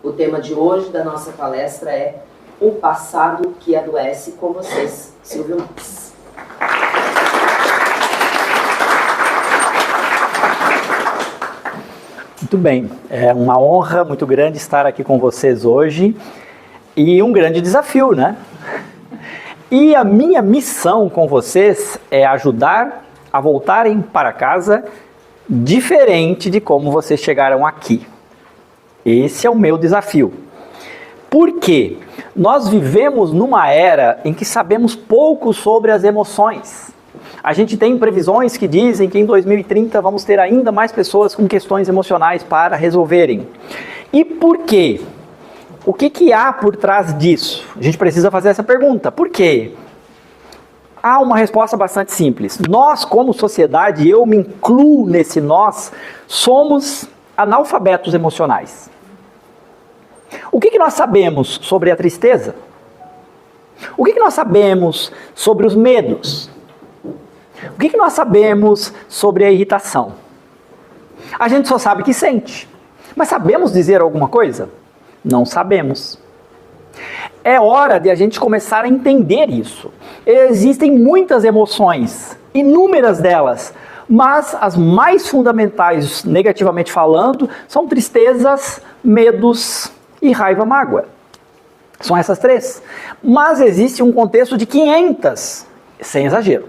O tema de hoje da nossa palestra é O Passado que Adoece, com vocês, Silvio Marques. Muito bem, é uma honra muito grande estar aqui com vocês hoje e um grande desafio, né? E a minha missão com vocês é ajudar a voltarem para casa diferente de como vocês chegaram aqui. Esse é o meu desafio. Por quê? Nós vivemos numa era em que sabemos pouco sobre as emoções. A gente tem previsões que dizem que em 2030 vamos ter ainda mais pessoas com questões emocionais para resolverem. E por quê? O que há por trás disso? A gente precisa fazer essa pergunta. Por quê? Há uma resposta bastante simples. Nós, como sociedade, eu me incluo nesse nós, somos analfabetos emocionais. O que nós sabemos sobre a tristeza? O que nós sabemos sobre os medos? O que nós sabemos sobre a irritação? A gente só sabe que sente. Mas sabemos dizer alguma coisa? Não sabemos. É hora de a gente começar a entender isso. Existem muitas emoções, inúmeras delas, mas as mais fundamentais, negativamente falando, são tristezas, medos e raiva, mágoa. São essas três. Mas existe um contexto de 500, sem exagero.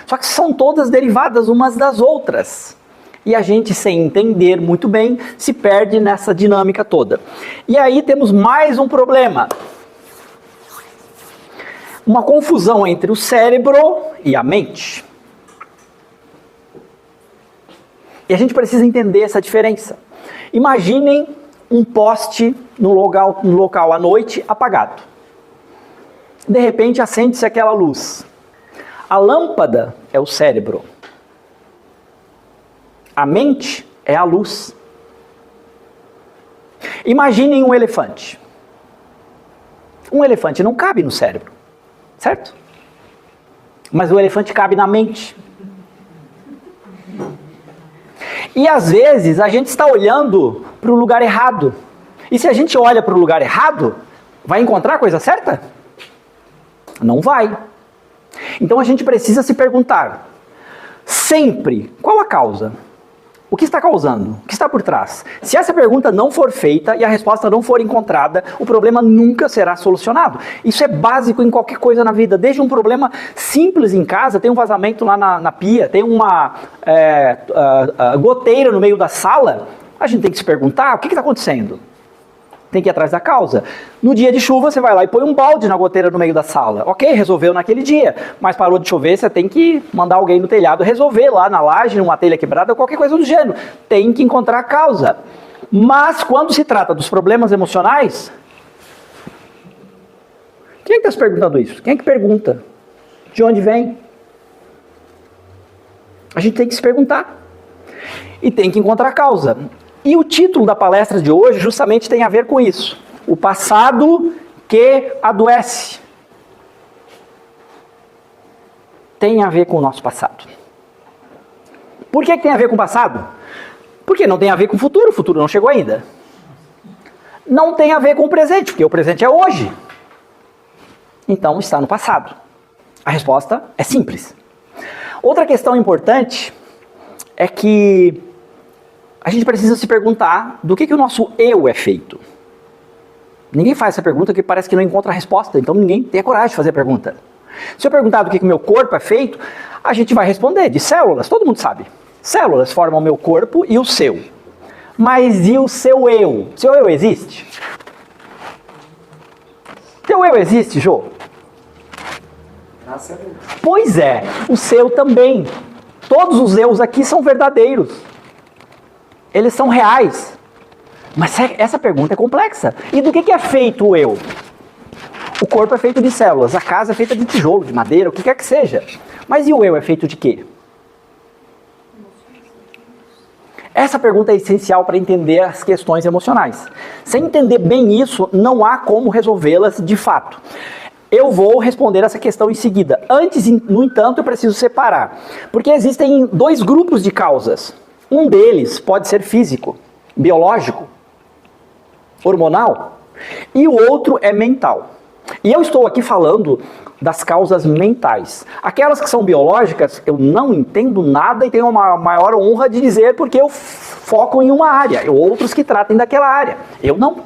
Só que são todas derivadas umas das outras. E a gente, sem entender muito bem, se perde nessa dinâmica toda. E aí temos mais um problema. Uma confusão entre o cérebro e a mente. E a gente precisa entender essa diferença. Imaginem um poste no local à noite apagado. De repente acende-se aquela luz. A lâmpada é o cérebro. A mente é a luz. Imaginem um elefante. Um elefante não cabe no cérebro, certo? Mas o elefante cabe na mente. E às vezes a gente está olhando para o lugar errado. E se a gente olha para o lugar errado, vai encontrar a coisa certa? Não vai. Então a gente precisa se perguntar, sempre, qual a causa? O que está causando? O que está por trás? Se essa pergunta não for feita e a resposta não for encontrada, o problema nunca será solucionado. Isso é básico em qualquer coisa na vida. Desde um problema simples em casa, tem um vazamento lá na pia, tem uma goteira no meio da sala, a gente tem que se perguntar, o que está acontecendo? Tem que ir atrás da causa. No dia de chuva, você vai lá e põe um balde na goteira no meio da sala. Ok, resolveu naquele dia, mas parou de chover, você tem que mandar alguém no telhado resolver lá na laje, numa telha quebrada, qualquer coisa do gênero. Tem que encontrar a causa. Mas quando se trata dos problemas emocionais, quem é que está se perguntando isso? Quem é que pergunta? De onde vem? A gente tem que se perguntar. E tem que encontrar a causa. E o título da palestra de hoje justamente tem a ver com isso. O passado que adoece. Tem a ver com o nosso passado. Por que tem a ver com o passado? Porque não tem a ver com o futuro não chegou ainda. Não tem a ver com o presente, porque o presente é hoje. Então está no passado. A resposta é simples. Outra questão importante é que a gente precisa se perguntar do que o nosso eu é feito. Ninguém faz essa pergunta porque parece que não encontra a resposta, então ninguém tem a coragem de fazer a pergunta. Se eu perguntar do que o meu corpo é feito, a gente vai responder de células, todo mundo sabe. Células formam o meu corpo e o seu. Mas e o seu eu? Seu eu existe? Teu eu existe, Jô? Nossa, Pois é, o seu também. Todos os eus aqui são verdadeiros. Eles são reais. Mas essa pergunta é complexa. E do que é feito o eu? O corpo é feito de células, a casa é feita de tijolo, de madeira, o que quer que seja. Mas e o eu é feito de quê? Essa pergunta é essencial para entender as questões emocionais. Sem entender bem isso, não há como resolvê-las de fato. Eu vou responder essa questão em seguida. Antes, no entanto, eu preciso separar. Porque existem dois grupos de causas. Um deles pode ser físico, biológico. hormonal, e o outro é mental. E eu estou aqui falando das causas mentais. Aquelas que são biológicas, eu não entendo nada e tenho uma maior honra de dizer porque eu foco em uma área, e outros que tratem daquela área. Eu não.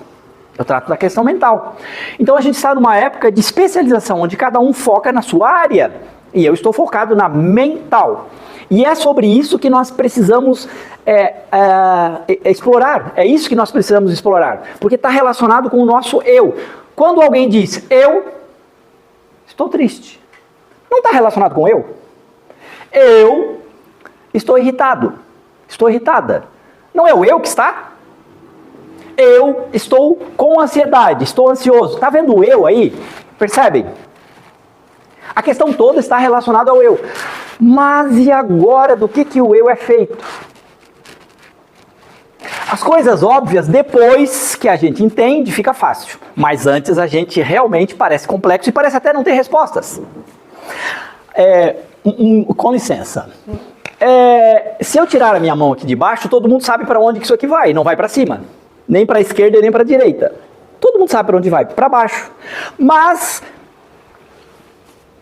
Eu trato da questão mental. Então a gente está numa época de especialização, onde cada um foca na sua área. E eu estou focado na mental. E é sobre isso que nós precisamos explorar. É isso que nós precisamos explorar. Porque está relacionado com o nosso eu. Quando alguém diz, eu estou triste, não está relacionado com eu? Eu estou irritado, estou irritada. Não é o eu que está? Eu estou com ansiedade, estou ansioso. Está vendo o eu aí? Percebem? A questão toda está relacionada ao eu. Mas e agora do que o eu é feito? As coisas óbvias, depois que a gente entende, fica fácil. Mas antes a gente realmente parece complexo e parece até não ter respostas. Com licença. Se eu tirar a minha mão aqui de baixo, todo mundo sabe para onde que isso aqui vai. Não vai para cima. Nem para a esquerda e nem para a direita. Todo mundo sabe para onde vai, para baixo. Mas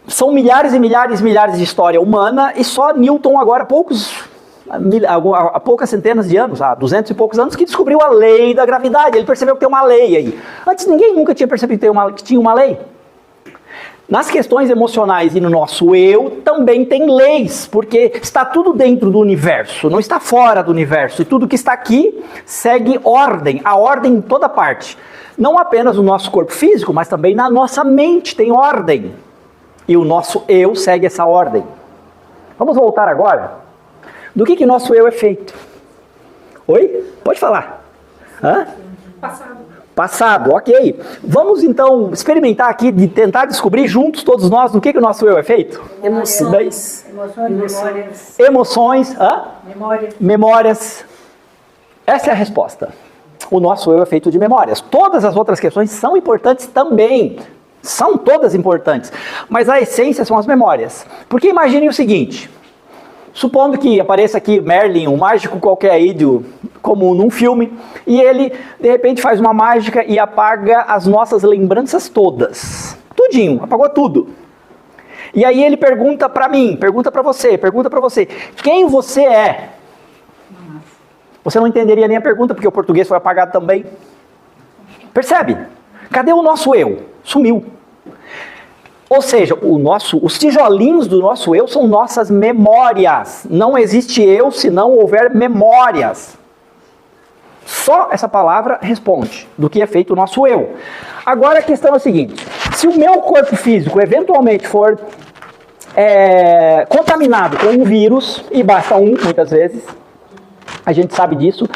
são milhares e milhares e milhares de história humana e só Newton agora, há poucas centenas de anos, há 200 e poucos anos, que descobriu a lei da gravidade. Ele percebeu que tem uma lei aí. Antes ninguém nunca tinha percebido que tinha uma lei. Nas questões emocionais e no nosso eu também tem leis, porque está tudo dentro do universo, não está fora do universo. E tudo que está aqui segue ordem, a ordem em toda parte. Não apenas no nosso corpo físico, mas também na nossa mente tem ordem. E o nosso eu segue essa ordem. Vamos voltar agora? Do que nosso eu é feito? Oi? Pode falar. Hã? Passado, ok. Vamos então experimentar aqui, de tentar descobrir juntos, todos nós, do que o nosso eu é feito? Emoções. Emoções. Hã? Memórias. Essa é a resposta. O nosso eu é feito de memórias. Todas as outras questões são importantes também. São todas importantes. Mas a essência são as memórias. Porque imaginem o seguinte. Supondo que apareça aqui Merlin, um mágico qualquer aí, como num filme, e ele, de repente, faz uma mágica e apaga as nossas lembranças todas. Tudinho, apagou tudo. E aí ele pergunta pra mim, pergunta pra você, quem você é? Você não entenderia nem a pergunta, porque o português foi apagado também. Percebe? Cadê o nosso eu? Sumiu. Ou seja, os tijolinhos do nosso eu são nossas memórias. Não existe eu se não houver memórias. Só essa palavra responde do que é feito o nosso eu. Agora a questão é a seguinte: se o meu corpo físico eventualmente for contaminado com um vírus, e basta um, muitas vezes, a gente sabe disso,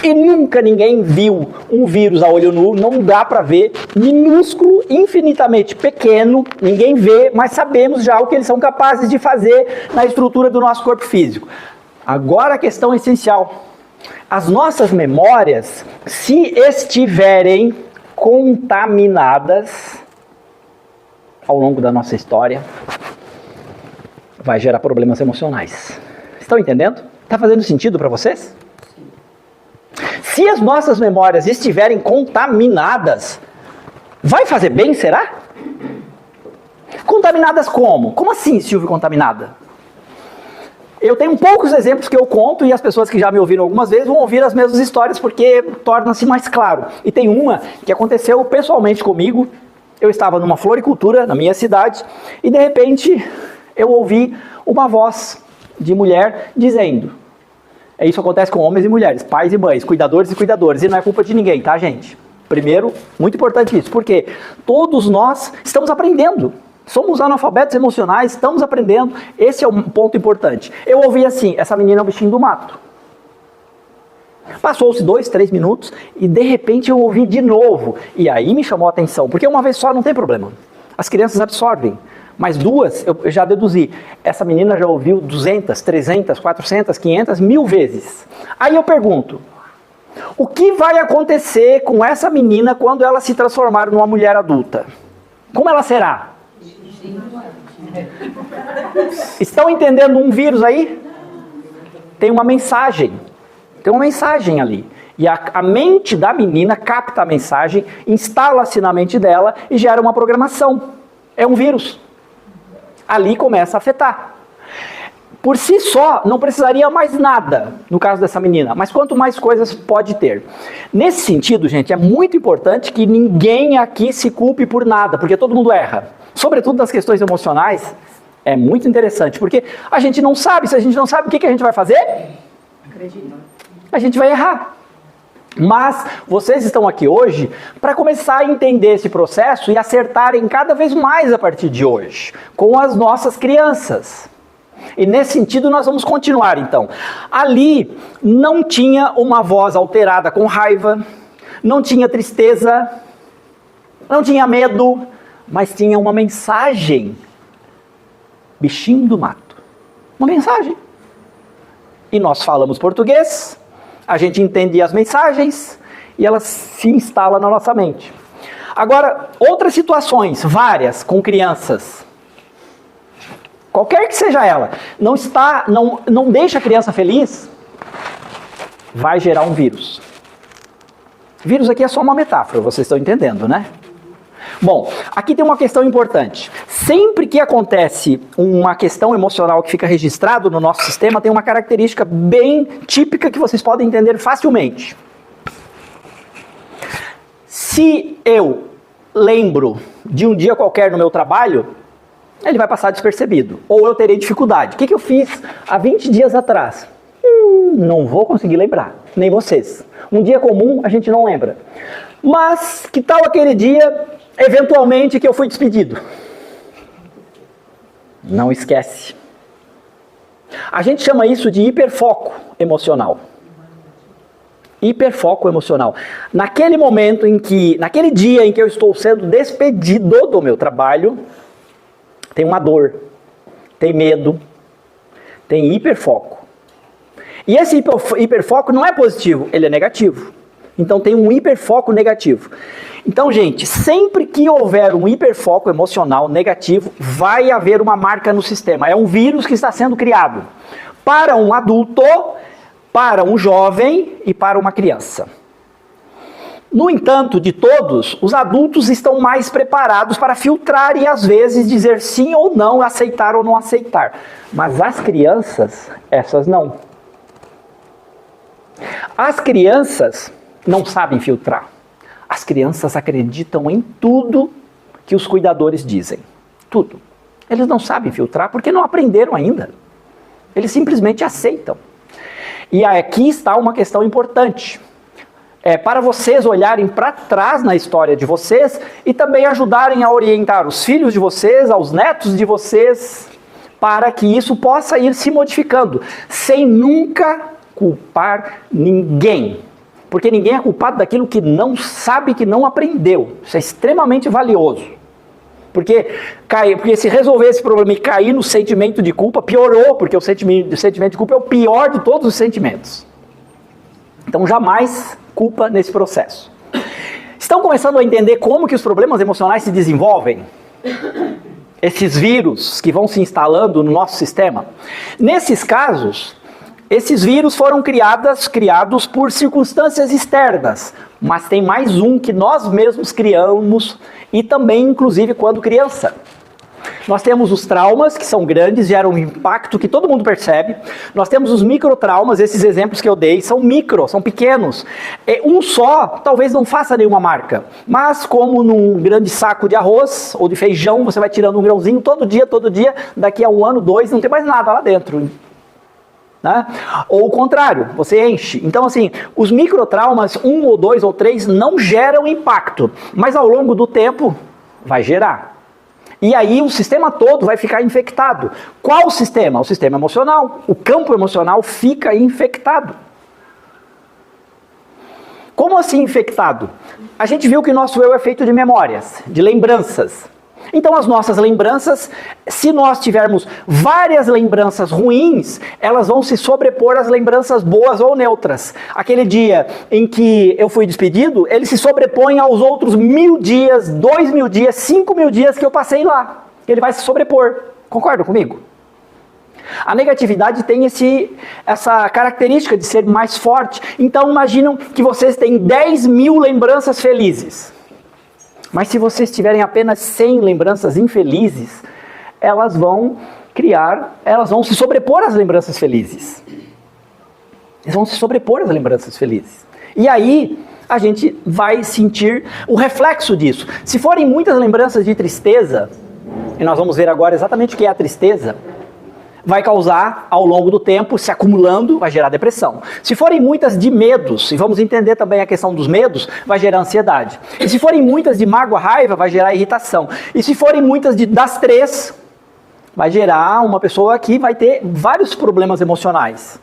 e nunca ninguém viu um vírus a olho nu, não dá para ver, minúsculo, infinitamente pequeno, ninguém vê, mas sabemos já o que eles são capazes de fazer na estrutura do nosso corpo físico. Agora a questão essencial: as nossas memórias, se estiverem contaminadas ao longo da nossa história, vai gerar problemas emocionais. Estão entendendo? Está fazendo sentido para vocês? Se as nossas memórias estiverem contaminadas, vai fazer bem, será? Contaminadas como? Como assim, Silvio, contaminada? Eu tenho poucos exemplos que eu conto e as pessoas que já me ouviram algumas vezes vão ouvir as mesmas histórias porque torna-se mais claro. E tem uma que aconteceu pessoalmente comigo. Eu estava numa floricultura na minha cidade e de repente eu ouvi uma voz de mulher dizendo: isso acontece com homens e mulheres, pais e mães, cuidadores e cuidadoras, e não é culpa de ninguém, tá, gente? Primeiro, muito importante isso, porque todos nós estamos aprendendo. Somos analfabetos emocionais, estamos aprendendo. Esse é um ponto importante. Eu ouvi assim: essa menina é um bichinho do mato. Passou-se 2, 3 minutos e de repente eu ouvi de novo. E aí me chamou a atenção, porque uma vez só não tem problema. As crianças absorvem. Mas duas, eu já deduzi. Essa menina já ouviu 200, 300, 400, 500, 1000 vezes. Aí eu pergunto: o que vai acontecer com essa menina quando ela se transformar numa mulher adulta? Como ela será? Estão entendendo um vírus aí? Tem uma mensagem ali. E a mente da menina capta a mensagem, instala-se na mente dela e gera uma programação. É um vírus. Ali começa a afetar. Por si só, não precisaria mais nada, no caso dessa menina, mas quanto mais coisas pode ter. Nesse sentido, gente, é muito importante que ninguém aqui se culpe por nada, porque todo mundo erra. Sobretudo nas questões emocionais, é muito interessante, porque a gente não sabe, se a gente não sabe o que a gente vai fazer, a gente vai errar. Mas vocês estão aqui hoje para começar a entender esse processo e acertarem cada vez mais a partir de hoje, com as nossas crianças. E nesse sentido nós vamos continuar então. Ali não tinha uma voz alterada com raiva, não tinha tristeza, não tinha medo, mas tinha uma mensagem. Bichinho do mato. Uma mensagem. E nós falamos português, a gente entende as mensagens e elas se instalam na nossa mente. Agora, outras situações, várias, com crianças. Qualquer que seja ela, não deixa a criança feliz, vai gerar um vírus. Vírus aqui é só uma metáfora, vocês estão entendendo, né? Bom, aqui tem uma questão importante. Sempre que acontece uma questão emocional que fica registrado no nosso sistema, tem uma característica bem típica que vocês podem entender facilmente. Se eu lembro de um dia qualquer no meu trabalho, ele vai passar despercebido. Ou eu terei dificuldade. O que eu fiz há 20 dias atrás? Não vou conseguir lembrar. Nem vocês. Um dia comum a gente não lembra. Mas que tal aquele dia, eventualmente, que eu fui despedido? Não esquece. A gente chama isso de hiperfoco emocional. Hiperfoco emocional. Naquele momento naquele dia em que eu estou sendo despedido do meu trabalho, tem uma dor, tem medo, tem hiperfoco. E esse hiperfoco não é positivo, ele é negativo. Então tem um hiperfoco negativo. Então, gente, sempre que houver um hiperfoco emocional negativo, vai haver uma marca no sistema. É um vírus que está sendo criado para um adulto, para um jovem e para uma criança. No entanto, de todos, os adultos estão mais preparados para filtrar e às vezes dizer sim ou não, aceitar ou não aceitar. Mas as crianças, essas não. As crianças não sabem filtrar. As crianças acreditam em tudo que os cuidadores dizem. Tudo. Eles não sabem filtrar porque não aprenderam ainda. Eles simplesmente aceitam. E aqui está uma questão importante. Para vocês olharem para trás na história de vocês e também ajudarem a orientar os filhos de vocês, aos netos de vocês, para que isso possa ir se modificando, sem nunca culpar ninguém. Porque ninguém é culpado daquilo que não sabe, que não aprendeu. Isso é extremamente valioso. Porque se resolver esse problema e cair no sentimento de culpa, piorou, porque o sentimento de culpa é o pior de todos os sentimentos. Então jamais culpa nesse processo. Estão começando a entender como que os problemas emocionais se desenvolvem? Esses vírus que vão se instalando no nosso sistema? Nesses casos, esses vírus foram criados por circunstâncias externas, mas tem mais um que nós mesmos criamos e também, inclusive, quando criança. Nós temos os traumas, que são grandes, geram um impacto que todo mundo percebe. Nós temos os microtraumas, esses exemplos que eu dei, são são pequenos. Um só talvez não faça nenhuma marca, mas como num grande saco de arroz ou de feijão, você vai tirando um grãozinho todo dia, daqui a 1 ano, 2, não tem mais nada lá dentro. Né? Ou o contrário, você enche. Então assim, os microtraumas, 1 ou 2 ou 3, não geram impacto, mas ao longo do tempo vai gerar. E aí o sistema todo vai ficar infectado. Qual o sistema? O sistema emocional. O campo emocional fica infectado. Como assim infectado? A gente viu que o nosso eu é feito de memórias, de lembranças. Então as nossas lembranças, se nós tivermos várias lembranças ruins, elas vão se sobrepor às lembranças boas ou neutras. Aquele dia em que eu fui despedido, ele se sobrepõe aos outros 1000 dias, 2000 dias, 5000 dias que eu passei lá. Ele vai se sobrepor. Concordam comigo? A negatividade tem essa característica de ser mais forte. Então imaginam que vocês têm 10 mil lembranças felizes. Mas se vocês tiverem apenas 100 lembranças infelizes, elas vão se sobrepor às lembranças felizes. Eles vão se sobrepor às lembranças felizes. E aí a gente vai sentir o reflexo disso. Se forem muitas lembranças de tristeza, e nós vamos ver agora exatamente o que é a tristeza, vai causar, ao longo do tempo, se acumulando, vai gerar depressão. Se forem muitas de medos, e vamos entender também a questão dos medos, vai gerar ansiedade. E se forem muitas de mágoa, raiva, vai gerar irritação. E se forem muitas das três, vai gerar uma pessoa que vai ter vários problemas emocionais.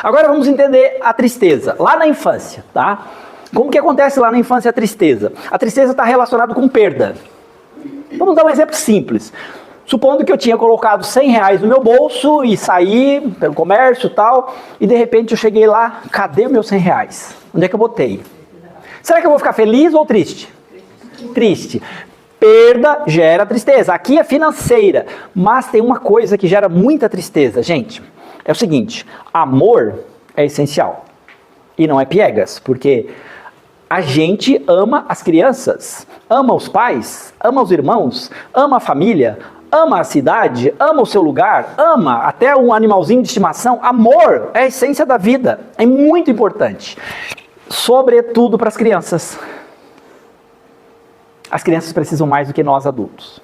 Agora vamos entender a tristeza, lá na infância, tá? Como que acontece lá na infância a tristeza? A tristeza está relacionada com perda. Vamos dar um exemplo simples. Supondo que eu tinha colocado R$100 no meu bolso e saí pelo comércio e tal, e de repente eu cheguei lá, cadê os meus R$100? Onde é que eu botei? Será que eu vou ficar feliz ou triste? Triste. Perda gera tristeza. Aqui é financeira, mas tem uma coisa que gera muita tristeza, gente. É o seguinte, amor é essencial. E não é piegas, porque a gente ama as crianças, ama os pais, ama os irmãos, ama a família, ama a cidade, ama o seu lugar, ama até um animalzinho de estimação. Amor é a essência da vida, é muito importante. Sobretudo para as crianças. As crianças precisam mais do que nós adultos.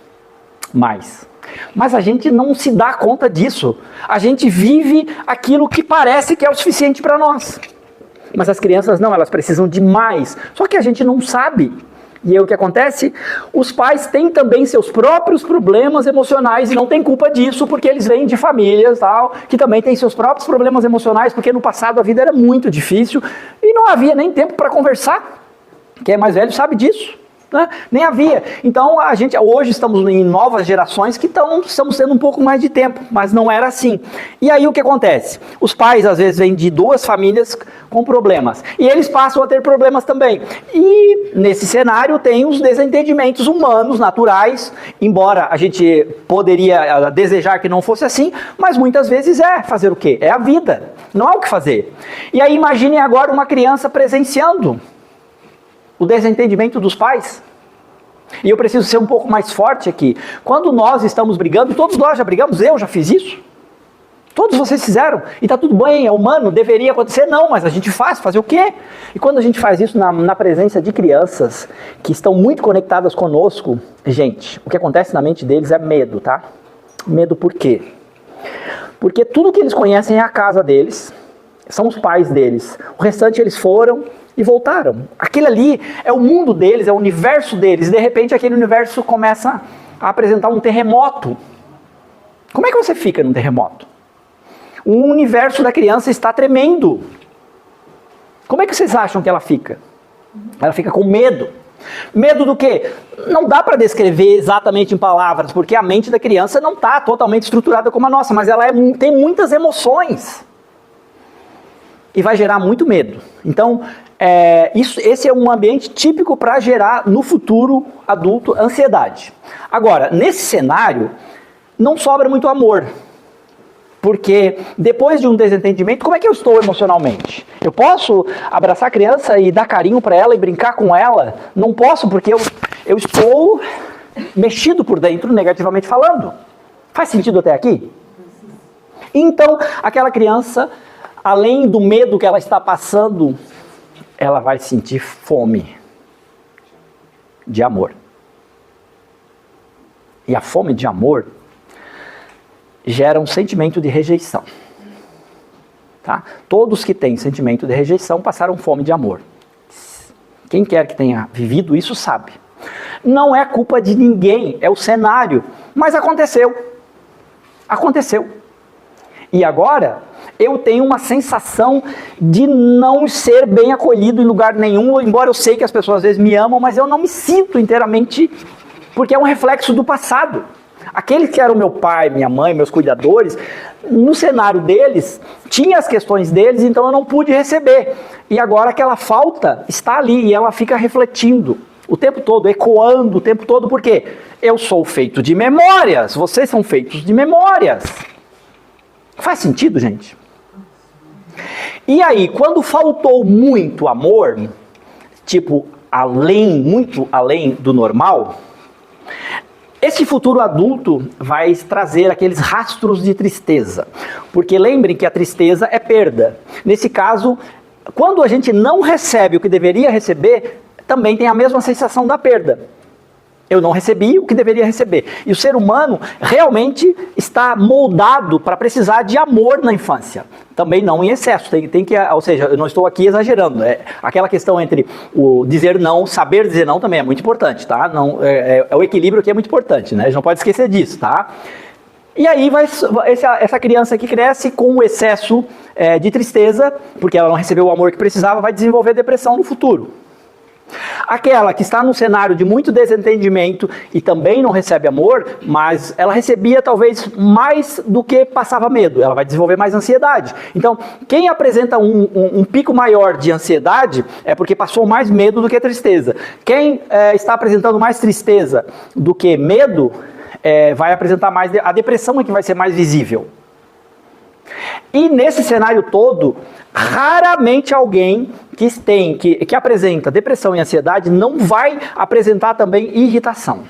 Mais. Mas a gente não se dá conta disso. A gente vive aquilo que parece que é o suficiente para nós. Mas as crianças não, elas precisam de mais. Só que a gente não sabe. E aí o que acontece? Os pais têm também seus próprios problemas emocionais e não tem culpa disso, porque eles vêm de famílias tal, que também têm seus próprios problemas emocionais, porque no passado a vida era muito difícil e não havia nem tempo para conversar. Quem é mais velho sabe disso. Né? Nem havia. Então a gente hoje estamos em novas gerações que estamos tendo um pouco mais de tempo, mas não era assim. E aí o que acontece? Os pais às vezes vêm de duas famílias com problemas e eles passam a ter problemas também. E nesse cenário tem os desentendimentos humanos, naturais, embora a gente poderia desejar que não fosse assim, mas muitas vezes fazer o quê? É a vida, não há o que fazer. E aí imaginem agora uma criança presenciando o desentendimento dos pais. E eu preciso ser um pouco mais forte aqui. Quando nós estamos brigando, todos nós já brigamos, eu já fiz isso. Todos vocês fizeram. E está tudo bem, é humano, deveria acontecer. Não, mas a gente fazer o quê? E quando a gente faz isso na presença de crianças que estão muito conectadas conosco, gente, o que acontece na mente deles é medo, tá? Medo por quê? Porque tudo que eles conhecem é a casa deles, são os pais deles. O restante eles foram e voltaram. Aquele ali é o mundo deles, é o universo deles. De repente aquele universo começa a apresentar um terremoto. Como é que você fica num terremoto? O universo da criança está tremendo. Como é que vocês acham que ela fica? Ela fica com medo. Medo do quê? Não dá para descrever exatamente em palavras, porque a mente da criança não está totalmente estruturada como a nossa, mas ela tem muitas emoções. E vai gerar muito medo. Então, esse é um ambiente típico para gerar no futuro adulto ansiedade. Agora, nesse cenário, não sobra muito amor. Porque depois de um desentendimento, como é que eu estou emocionalmente? Eu posso abraçar a criança e dar carinho para ela e brincar com ela? Não posso, porque eu estou mexido por dentro, negativamente falando. Faz sentido até aqui? Então, aquela criança, além do medo que ela está passando, ela vai sentir fome de amor. E a fome de amor gera um sentimento de rejeição. Tá? Todos que têm sentimento de rejeição passaram fome de amor. Quem quer que tenha vivido isso sabe. Não é culpa de ninguém, é o cenário. Mas aconteceu. Aconteceu. E agora eu tenho uma sensação de não ser bem acolhido em lugar nenhum, embora eu sei que as pessoas às vezes me amam, mas eu não me sinto inteiramente, porque é um reflexo do passado. Aqueles que eram meu pai, minha mãe, meus cuidadores, no cenário deles, tinha as questões deles, então eu não pude receber. E agora aquela falta está ali e ela fica refletindo o tempo todo, ecoando o tempo todo, porque eu sou feito de memórias, vocês são feitos de memórias. Faz sentido, gente? E aí, quando faltou muito amor, tipo, muito além do normal, esse futuro adulto vai trazer aqueles rastros de tristeza. Porque lembrem que a tristeza é perda. Nesse caso, quando a gente não recebe o que deveria receber, também tem a mesma sensação da perda. Eu não recebi o que deveria receber. E o ser humano realmente está moldado para precisar de amor na infância. Também não em excesso. Ou seja, eu não estou aqui exagerando. Aquela questão entre o dizer não, saber dizer não também é muito importante, tá? Não, é o equilíbrio que é muito importante, né? A gente não pode esquecer disso, tá? E aí essa criança que cresce com o excesso de tristeza, porque ela não recebeu o amor que precisava, vai desenvolver depressão no futuro. Aquela que está num cenário de muito desentendimento e também não recebe amor, mas ela recebia talvez mais do que passava medo, ela vai desenvolver mais ansiedade. Então, quem apresenta um pico maior de ansiedade é porque passou mais medo do que tristeza. Quem está apresentando mais tristeza do que medo, vai apresentar mais, a depressão é que vai ser mais visível. E nesse cenário todo, raramente alguém que apresenta depressão e ansiedade não vai apresentar também irritação.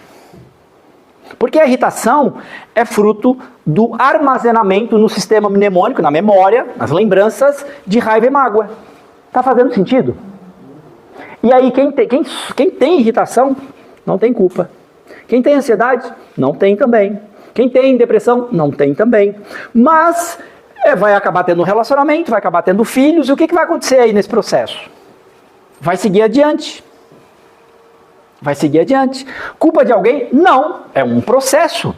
Porque a irritação é fruto do armazenamento no sistema mnemônico, na memória, nas lembranças de raiva e mágoa. Tá fazendo sentido? E aí quem tem irritação não tem culpa. Quem tem ansiedade não tem também. Quem tem depressão não tem também. Mas vai acabar tendo um relacionamento, vai acabar tendo filhos, e o que vai acontecer aí nesse processo? Vai seguir adiante. Vai seguir adiante. Culpa de alguém? Não. É um processo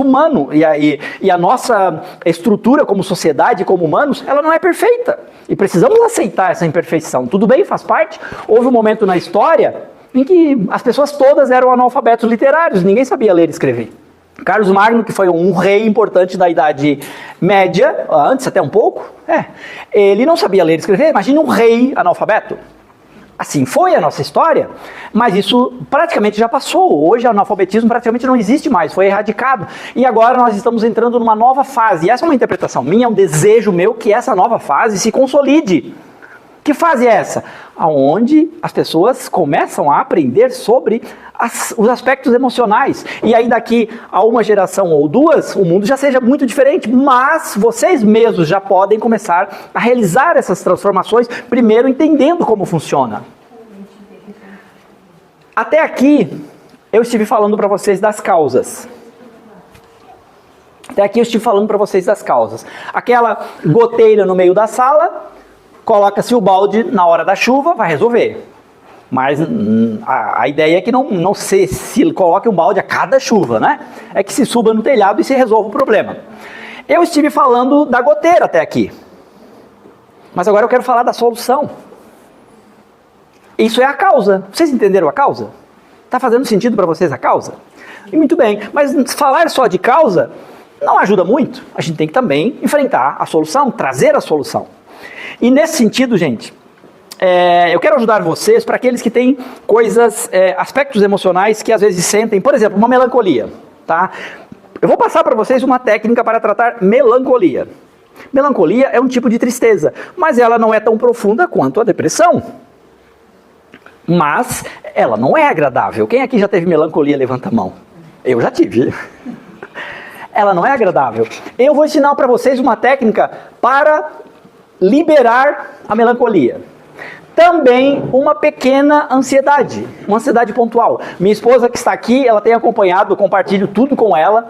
humano. E a nossa estrutura como sociedade, como humanos, ela não é perfeita. E precisamos aceitar essa imperfeição. Tudo bem, faz parte. Houve um momento na história em que as pessoas todas eram analfabetos literários, ninguém sabia ler e escrever. Carlos Magno, que foi um rei importante da Idade Média, antes até um pouco, ele não sabia ler e escrever. Imagine um rei analfabeto. Assim foi a nossa história, mas isso praticamente já passou. Hoje o analfabetismo praticamente não existe mais, foi erradicado. E agora nós estamos entrando numa nova fase. E essa é uma interpretação minha, é um desejo meu que essa nova fase se consolide. Que fase é essa? Onde as pessoas começam a aprender sobre os aspectos emocionais. E aí daqui a uma geração ou duas, o mundo já seja muito diferente, mas vocês mesmos já podem começar a realizar essas transformações, primeiro entendendo como funciona. Até aqui, eu estive falando para vocês das causas. Aquela goteira no meio da sala, coloca-se o balde na hora da chuva, vai resolver. Mas a ideia é que não se coloque um balde a cada chuva, né? É que se suba no telhado e se resolva o problema. Eu estive falando da goteira até aqui. Mas agora eu quero falar da solução. Isso é a causa. Vocês entenderam a causa? Está fazendo sentido para vocês a causa? E muito bem, mas falar só de causa não ajuda muito. A gente tem que também enfrentar a solução, trazer a solução. E nesse sentido, gente, eu quero ajudar vocês para aqueles que têm aspectos emocionais que às vezes sentem, por exemplo, uma melancolia, tá? Eu vou passar para vocês uma técnica para tratar melancolia. Melancolia é um tipo de tristeza, mas ela não é tão profunda quanto a depressão. Mas ela não é agradável. Quem aqui já teve melancolia, levanta a mão. Eu já tive. Ela não é agradável. Eu vou ensinar para vocês uma técnica para liberar a melancolia. Também uma pequena ansiedade, uma ansiedade pontual. Minha esposa que está aqui, ela tem acompanhado, eu compartilho tudo com ela,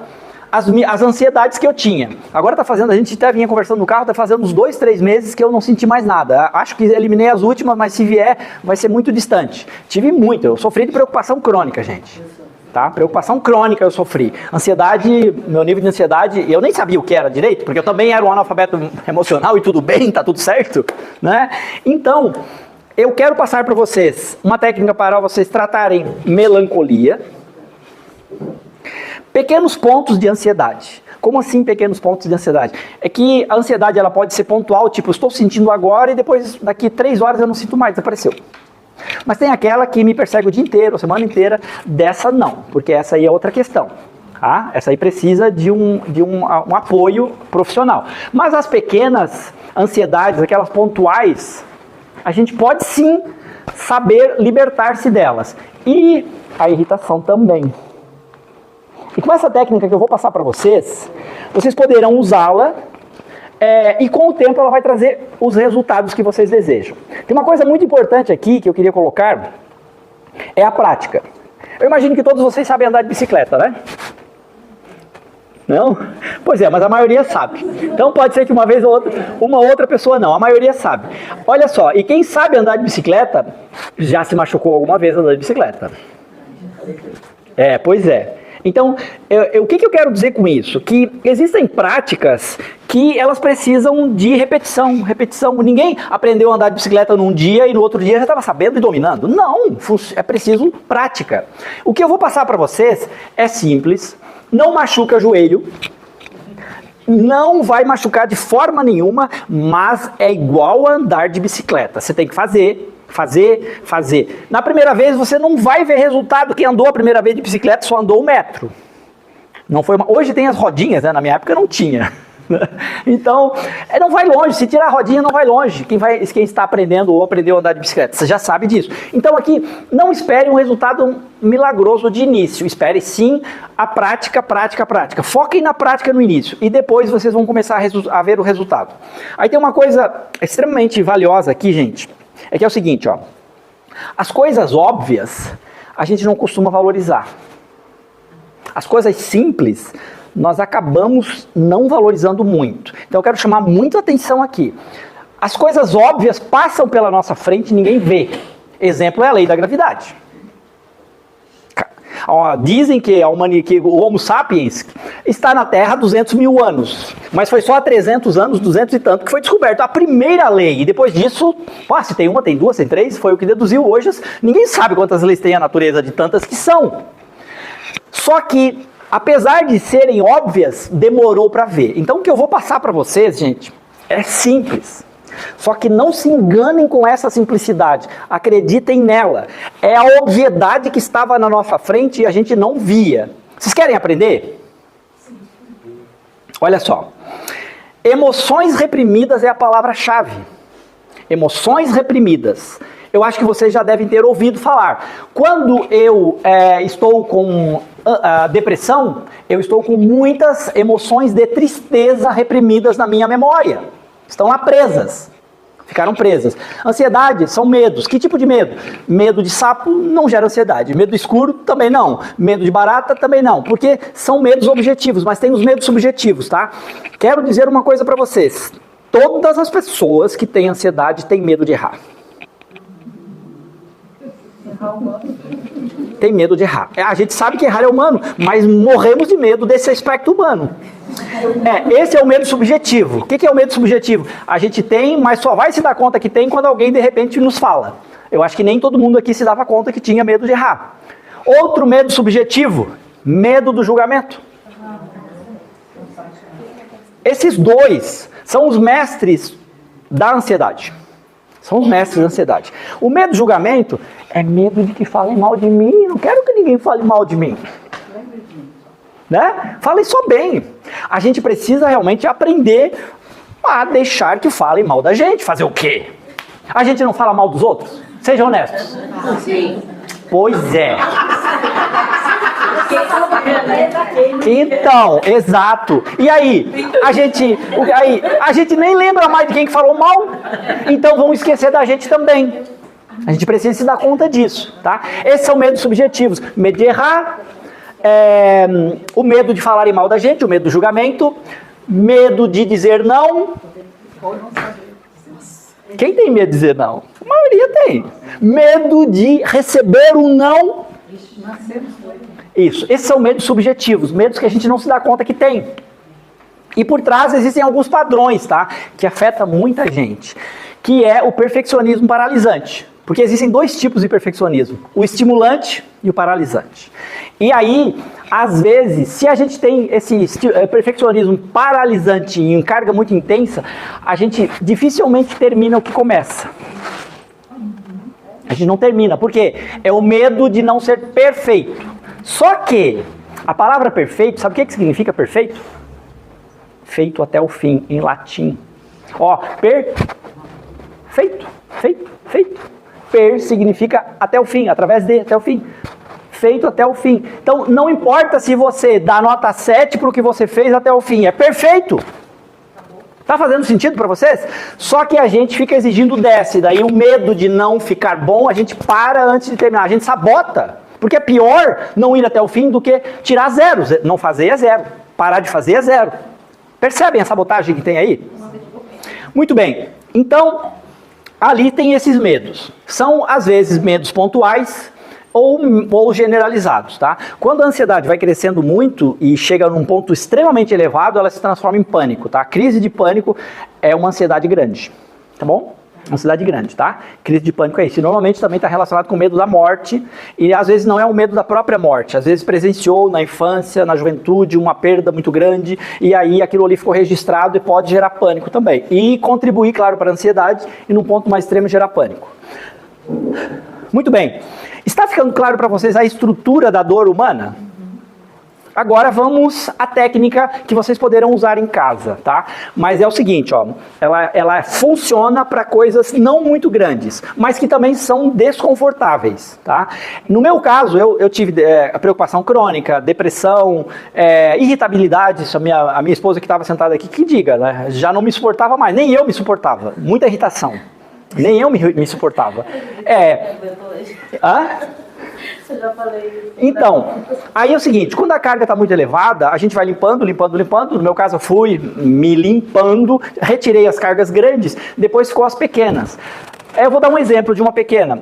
as ansiedades que eu tinha. Agora a gente até vinha conversando no carro, está fazendo uns 2, 3 meses que eu não senti mais nada. Acho que eliminei as últimas, mas se vier, vai ser muito distante. Tive muito, eu sofri de preocupação crônica, gente. Tá? Preocupação crônica eu sofri. Ansiedade, meu nível de ansiedade, eu nem sabia o que era direito, porque eu também era um analfabeto emocional e tudo bem, tá tudo certo, né? Então, eu quero passar para vocês uma técnica para vocês tratarem melancolia. Pequenos pontos de ansiedade. Como assim pequenos pontos de ansiedade? É que a ansiedade ela pode ser pontual, tipo, eu estou sentindo agora e depois daqui 3 horas eu não sinto mais, desapareceu. Mas tem aquela que me persegue o dia inteiro, a semana inteira, dessa não, porque essa aí é outra questão. Tá? Essa aí precisa de um apoio profissional. Mas as pequenas ansiedades, aquelas pontuais, a gente pode sim saber libertar-se delas. E a irritação também. E com essa técnica que eu vou passar para vocês, vocês poderão usá-la e com o tempo ela vai trazer os resultados que vocês desejam. Tem uma coisa muito importante aqui que eu queria colocar, é a prática. Eu imagino que todos vocês sabem andar de bicicleta, né? Não? Pois é, mas a maioria sabe. Então pode ser que uma vez ou outra, uma outra pessoa não, a maioria sabe. Olha só, e quem sabe andar de bicicleta, já se machucou alguma vez andando de bicicleta. Pois é. Então, o que eu quero dizer com isso? Que existem práticas que elas precisam de repetição. Ninguém aprendeu a andar de bicicleta num dia e no outro dia já estava sabendo e dominando. Não, é preciso prática. O que eu vou passar para vocês é simples, não machuca joelho, não vai machucar de forma nenhuma, mas é igual a andar de bicicleta. Você tem que fazer. Na primeira vez você não vai ver resultado. Quem andou a primeira vez de bicicleta só andou 1 metro. Não foi hoje tem as rodinhas, né? Na minha época não tinha. Então, não vai longe. Se tirar a rodinha, não vai longe. Quem está aprendendo ou aprendeu a andar de bicicleta, você já sabe disso. Então aqui, não espere um resultado milagroso de início. Espere sim a prática. Foquem na prática no início. E depois vocês vão começar a ver o resultado. Aí tem uma coisa extremamente valiosa aqui, gente. É que é o seguinte, ó. As coisas óbvias, a gente não costuma valorizar. As coisas simples, nós acabamos não valorizando muito. Então eu quero chamar muito a atenção aqui. As coisas óbvias passam pela nossa frente e ninguém vê. Exemplo é a lei da gravidade. Dizem que o Homo sapiens está na Terra há 200 mil anos, mas foi só há 300 anos, 200 e tanto, que foi descoberta a primeira lei, e depois disso, se tem uma, tem duas, tem três, foi o que deduziu hoje, ninguém sabe quantas leis tem a natureza de tantas que são. Só que, apesar de serem óbvias, demorou para ver. Então o que eu vou passar para vocês, gente, é simples. Só que não se enganem com essa simplicidade, acreditem nela. É a obviedade que estava na nossa frente e a gente não via. Vocês querem aprender? Olha só, emoções reprimidas é a palavra-chave. Emoções reprimidas. Eu acho que vocês já devem ter ouvido falar. Quando eu estou com depressão, eu estou com muitas emoções de tristeza reprimidas na minha memória. Estão lá presas. Ficaram presas. Ansiedade são medos. Que tipo de medo? Medo de sapo não gera ansiedade. Medo escuro também não. Medo de barata também não. Porque são medos objetivos, mas tem os medos subjetivos, tá? Quero dizer uma coisa para vocês. Todas as pessoas que têm ansiedade têm medo de errar. Tem medo de errar. A gente sabe que errar é humano, mas morremos de medo desse aspecto humano. Esse é o medo subjetivo. O que é o medo subjetivo? A gente tem, mas só vai se dar conta que tem quando alguém de repente nos fala. Eu acho que nem todo mundo aqui se dava conta que tinha medo de errar. Outro medo subjetivo, medo do julgamento. Esses dois são os mestres da ansiedade. São os mestres da ansiedade. O medo do julgamento é medo de que falem mal de mim. Não quero que ninguém fale mal de mim. Né? Falem só bem. A gente precisa realmente aprender a deixar que falem mal da gente. Fazer o quê? A gente não fala mal dos outros? Sejam honestos. Sim. Pois é. Então, exato. E aí, a gente nem lembra mais de quem que falou mal. Então vão esquecer da gente também. A gente precisa se dar conta disso, tá? Esses são medos subjetivos. Medo de errar, o medo de falarem mal da gente, o medo do julgamento, medo de dizer não. Quem tem medo de dizer não? A maioria tem. Medo de receber um não. Isso, esses são medos subjetivos, medos que a gente não se dá conta que tem. E por trás existem alguns padrões, tá? Que afetam muita gente. Que é o perfeccionismo paralisante. Porque existem dois tipos de perfeccionismo. O estimulante e o paralisante. E aí, às vezes, se a gente tem esse perfeccionismo paralisante em carga muito intensa, a gente dificilmente termina o que começa. A gente não termina. Por quê? É o medo de não ser perfeito. Só que, A palavra perfeito, sabe o que significa perfeito? Feito até o fim, em latim. Ó, feito. Per significa até o fim, através de, até o fim. Feito até o fim. Então, não importa se você dá nota 7 para o que você fez até o fim, é perfeito. Tá fazendo sentido para vocês? Só que a gente fica exigindo 10, daí o medo de não ficar bom, a gente para antes de terminar, a gente sabota. Porque é pior não ir até o fim do que tirar 0. Não fazer é 0, parar de fazer é 0. Percebem a sabotagem que tem aí? Muito bem, então, ali tem esses medos. São, às vezes, medos pontuais ou generalizados, tá? Quando a ansiedade vai crescendo muito e chega num ponto extremamente elevado, ela se transforma em pânico, tá? A crise de pânico é uma ansiedade grande, tá bom? Ansiedade grande, tá? Crise de pânico é isso. E normalmente também está relacionado com o medo da morte, e às vezes não é o medo da própria morte, às vezes presenciou na infância, na juventude, uma perda muito grande, e aí aquilo ali ficou registrado e pode gerar pânico também. E contribuir, claro, para a ansiedade, e num ponto mais extremo gerar pânico. Muito bem. Está ficando claro para vocês a estrutura da dor humana? Agora vamos à técnica que vocês poderão usar em casa, tá? Mas é o seguinte, ó, ela funciona para coisas não muito grandes, mas que também são desconfortáveis, tá? No meu caso, eu tive a preocupação crônica, depressão, irritabilidade, isso a minha esposa que estava sentada aqui, que diga, né? Já não me suportava mais, nem eu me suportava, muita irritação, nem eu me suportava. Eu já falei isso. Então, aí é o seguinte, quando a carga está muito elevada, a gente vai limpando. No meu caso, eu fui me limpando, retirei as cargas grandes, depois ficou as pequenas. Eu vou dar um exemplo de uma pequena.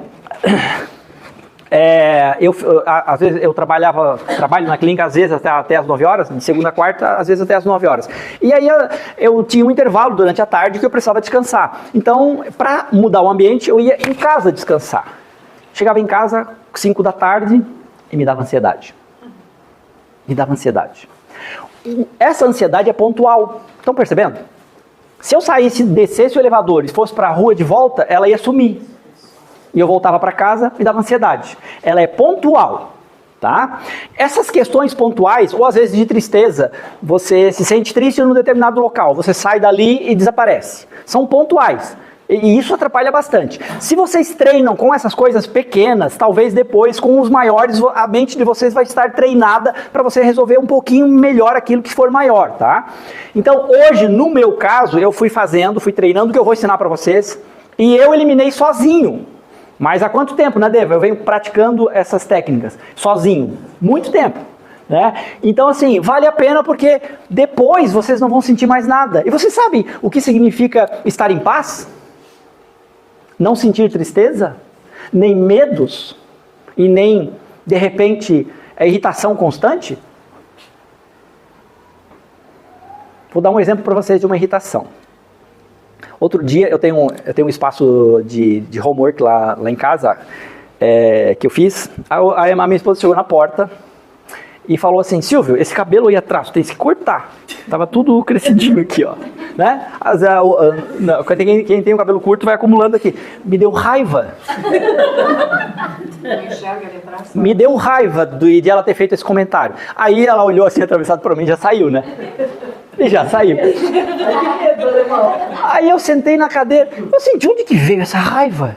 Às vezes eu trabalho na clínica, às vezes até as 9 horas, de segunda a quarta, às vezes até as 9 horas. E aí eu tinha um intervalo durante a tarde que eu precisava descansar. Então, para mudar o ambiente, eu ia em casa descansar. Chegava em casa, 5 da tarde, e me dava ansiedade. Essa ansiedade é pontual. Estão percebendo? Se eu saísse, descesse o elevador e fosse para a rua de volta, ela ia sumir. E eu voltava para casa, me dava ansiedade. Ela é pontual, tá? Essas questões pontuais, ou às vezes de tristeza, você se sente triste num determinado local, você sai dali e desaparece. São pontuais. E isso atrapalha bastante. Se vocês treinam com essas coisas pequenas, talvez depois com os maiores, a mente de vocês vai estar treinada para você resolver um pouquinho melhor aquilo que for maior, tá? Então hoje, no meu caso, eu fui treinando o que eu vou ensinar para vocês, e eu eliminei sozinho. Mas há quanto tempo, né, Deva? Eu venho praticando essas técnicas sozinho. Muito tempo. Né? Então assim, vale a pena porque depois vocês não vão sentir mais nada. E vocês sabem o que significa estar em paz? Não sentir tristeza, nem medos, e nem, de repente, irritação constante? Vou dar um exemplo para vocês de uma irritação. Outro dia, eu tenho um espaço de homework lá em casa, que eu fiz. Aí a minha esposa chegou na porta e falou assim: Silvio, esse cabelo aí atrás, tem que cortar. Tava tudo crescidinho aqui, ó. Né? Quem tem o cabelo curto vai acumulando aqui. Me deu raiva. Me deu raiva de ela ter feito esse comentário. Aí ela olhou assim, atravessado para mim, e já saiu, né? E já saiu. Aí eu sentei na cadeira. Eu assim, de onde que veio essa raiva?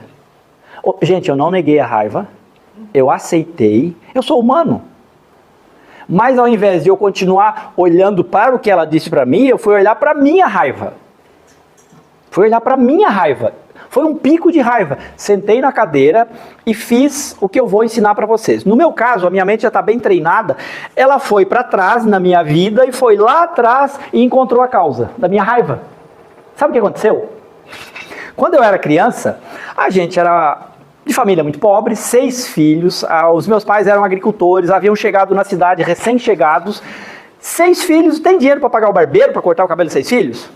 Gente, eu não neguei a raiva. Eu aceitei. Eu sou humano. Mas ao invés de eu continuar olhando para o que ela disse para mim, eu fui olhar para a minha raiva. Foi um pico de raiva. Sentei na cadeira e fiz o que eu vou ensinar para vocês. No meu caso, a minha mente já está bem treinada. Ela foi para trás na minha vida e foi lá atrás e encontrou a causa da minha raiva. Sabe o que aconteceu? Quando eu era criança, a gente era de família muito pobre, 6 filhos, os meus pais eram agricultores, haviam chegado na cidade recém-chegados. 6 filhos, tem dinheiro para pagar o barbeiro, para cortar o cabelo de 6 filhos?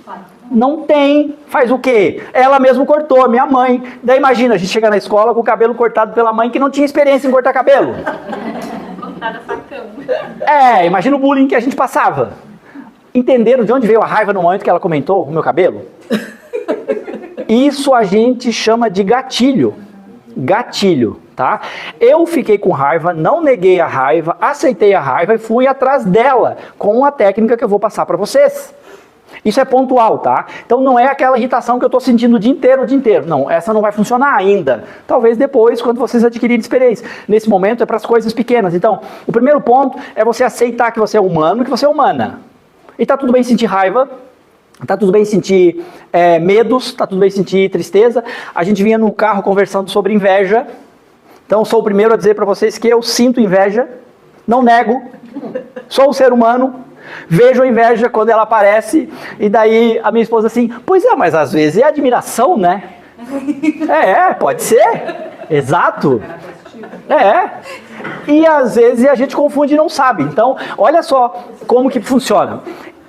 Não tem. Faz o quê? Ela mesma cortou, minha mãe. Daí imagina, a gente chega na escola com o cabelo cortado pela mãe que não tinha experiência em cortar cabelo. Cortada facão. Imagina o bullying que a gente passava. Entenderam de onde veio a raiva no momento que ela comentou o meu cabelo? Isso a gente chama de gatilho. Gatilho, tá? Eu fiquei com raiva, não neguei a raiva, aceitei a raiva e fui atrás dela com a técnica que eu vou passar para vocês. Isso é pontual, tá? Então não é aquela irritação que eu estou sentindo o dia inteiro. Não, essa não vai funcionar ainda. Talvez depois, quando vocês adquirirem experiência. Nesse momento é para as coisas pequenas. Então, o primeiro ponto é você aceitar que você é humano, que você é humana. E tá tudo bem sentir raiva, tá tudo bem sentir medos, tá tudo bem sentir tristeza. A gente vinha no carro conversando sobre inveja. Então eu sou o primeiro a dizer para vocês que eu sinto inveja, não nego, sou um ser humano. Vejo a inveja quando ela aparece, e daí a minha esposa assim, pois é, mas às vezes é admiração, né? Pode ser, exato. E às vezes a gente confunde e não sabe. Então, olha só como que funciona.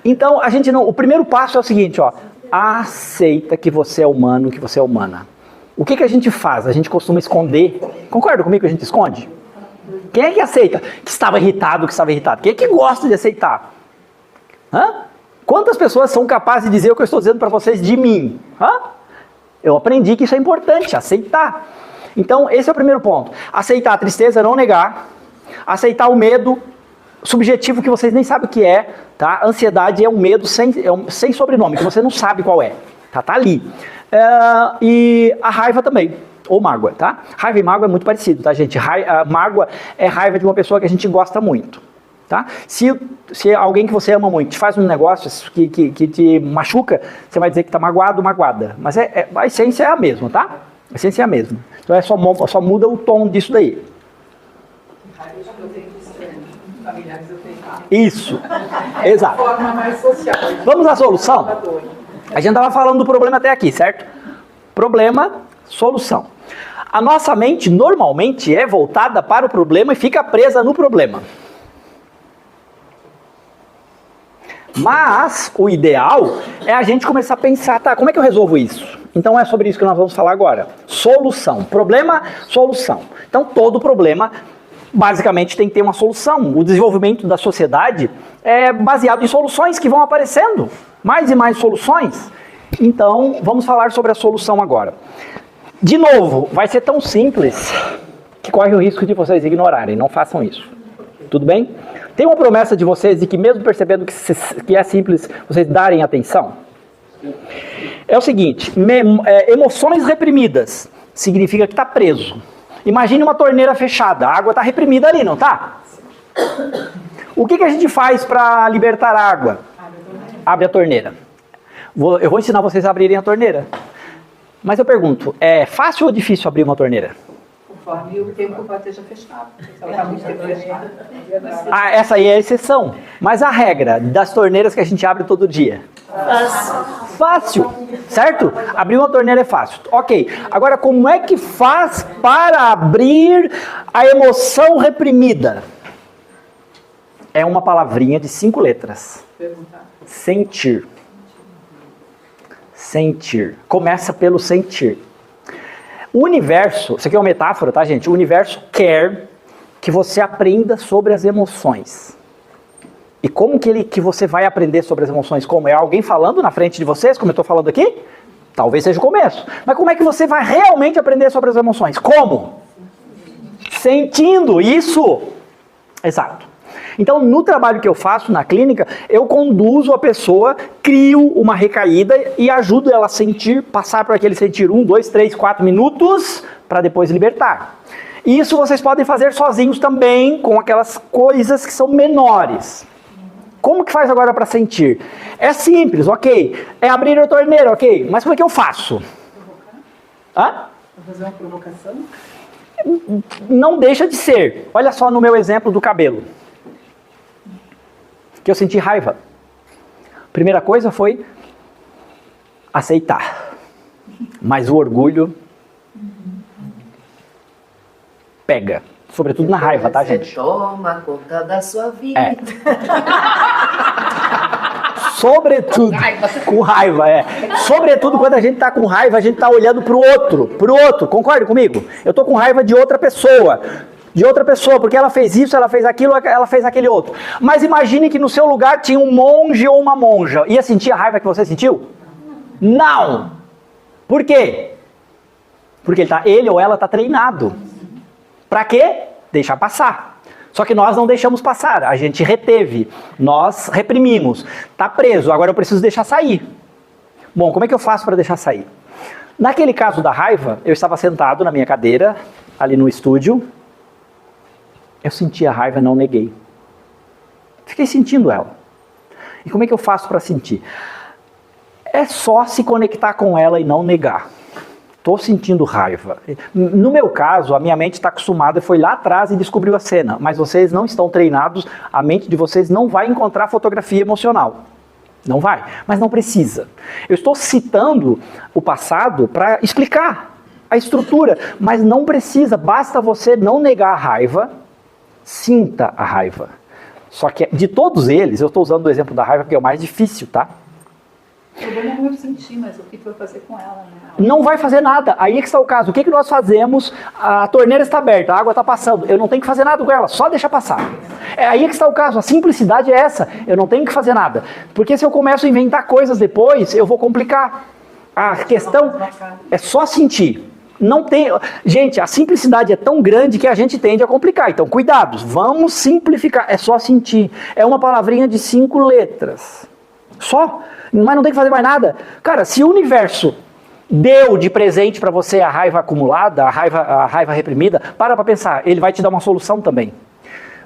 Então, o primeiro passo é o seguinte, ó, aceita que você é humano, que você é humana. O que a gente faz? A gente costuma esconder. Concorda comigo que a gente esconde? Quem é que aceita que estava irritado, Quem é que gosta de aceitar? Quantas pessoas são capazes de dizer o que eu estou dizendo para vocês de mim? Eu aprendi que isso é importante, aceitar. Então, esse é o primeiro ponto. Aceitar a tristeza, não negar. Aceitar o medo subjetivo que vocês nem sabem o que é. Tá? Ansiedade é um medo sem sobrenome, que você não sabe qual é. Tá ali. E a raiva também. Ou mágoa, tá? Raiva e mágoa é muito parecido, tá, gente? Mágoa é raiva de uma pessoa que a gente gosta muito. Tá? Se alguém que você ama muito te faz um negócio que te machuca, você vai dizer que está magoado, magoada. Mas a essência é a mesma, tá? A essência é a mesma. Então só muda o tom disso daí. Isso, exato. Vamos à solução? A gente estava falando do problema até aqui, certo? Problema, solução. A nossa mente normalmente é voltada para o problema e fica presa no problema. Mas o ideal é a gente começar a pensar, tá, como é que eu resolvo isso? Então é sobre isso que nós vamos falar agora. Solução. Problema, solução. Então todo problema basicamente tem que ter uma solução. O desenvolvimento da sociedade é baseado em soluções que vão aparecendo. Mais e mais soluções. Então vamos falar sobre a solução agora. De novo, vai ser tão simples que corre o risco de vocês ignorarem. Não façam isso. Tudo bem? Tem uma promessa de vocês de que mesmo percebendo que é simples, vocês darem atenção? É o seguinte, emoções reprimidas significa que está preso. Imagine uma torneira fechada, a água está reprimida ali, não está? O que a gente faz para libertar a água? Abre a torneira. Eu vou ensinar vocês a abrirem a torneira. Mas eu pergunto, é fácil ou difícil abrir uma torneira? Conforme o tempo que ela esteja fechada. Se ela está muito tempo fechada. Essa aí é a exceção. Mas a regra das torneiras que a gente abre todo dia? Fácil, certo? Abrir uma torneira é fácil. Ok, agora como é que faz para abrir a emoção reprimida? É uma palavrinha de 5 letras. Sentir. Sentir. Começa pelo sentir. O universo, isso aqui é uma metáfora, tá, gente? O universo quer que você aprenda sobre as emoções. E como que você vai aprender sobre as emoções? Como? É alguém falando na frente de vocês, como eu estou falando aqui? Talvez seja o começo. Mas como é que você vai realmente aprender sobre as emoções? Como? Sentindo isso. Exato. Então, no trabalho que eu faço na clínica, eu conduzo a pessoa, crio uma recaída e ajudo ela a sentir, passar por aquele sentir 1, 2, 3, 4 minutos, para depois libertar. E isso vocês podem fazer sozinhos também, com aquelas coisas que são menores. Como que faz agora para sentir? É simples, ok. É abrir a torneira, ok. Mas como é que eu faço? Vou fazer uma provocação? Não deixa de ser. Olha só no meu exemplo do cabelo. Que eu senti raiva. Primeira coisa foi aceitar. Mas o orgulho pega. Sobretudo na raiva, tá, gente? Toma conta da sua vida. Sobretudo com raiva, Sobretudo quando a gente tá com raiva, a gente tá olhando pro outro. Concorda comigo? Eu tô com raiva de outra pessoa. Porque ela fez isso, ela fez aquilo, ela fez aquele outro. Mas imagine que no seu lugar tinha um monge ou uma monja. Ia sentir a raiva que você sentiu? Não! Por quê? Porque ele ou ela está treinado. Para quê? Deixar passar. Só que nós não deixamos passar, a gente reteve, nós reprimimos. Tá preso, agora eu preciso deixar sair. Bom, como é que eu faço para deixar sair? Naquele caso da raiva, eu estava sentado na minha cadeira, ali no estúdio. Eu senti a raiva, não neguei. Fiquei sentindo ela. E como é que eu faço para sentir? É só se conectar com ela e não negar. Estou sentindo raiva. No meu caso, a minha mente está acostumada, foi lá atrás e descobriu a cena. Mas vocês não estão treinados, a mente de vocês não vai encontrar fotografia emocional. Não vai, mas não precisa. Eu estou citando o passado para explicar a estrutura, mas não precisa, basta você não negar a raiva, sinta a raiva. Só que de todos eles, eu estou usando o exemplo da raiva porque é o mais difícil, tá? O problema não é sentir, mas o que tu vai fazer com ela, né? Não vai fazer nada. Aí é que está o caso. O que nós fazemos? A torneira está aberta, a água está passando. Eu não tenho que fazer nada com ela, só deixar passar. É aí que está o caso. A simplicidade é essa. Eu não tenho que fazer nada. Porque se eu começo a inventar coisas depois, eu vou complicar. A questão é só sentir. Não tem... Gente, a simplicidade é tão grande que a gente tende a complicar. Então, cuidado. Vamos simplificar. É só sentir. É uma palavrinha de 5 letras. Só. Mas não tem que fazer mais nada. Cara, se o universo deu de presente para você a raiva acumulada, a raiva reprimida, para pensar, ele vai te dar uma solução também.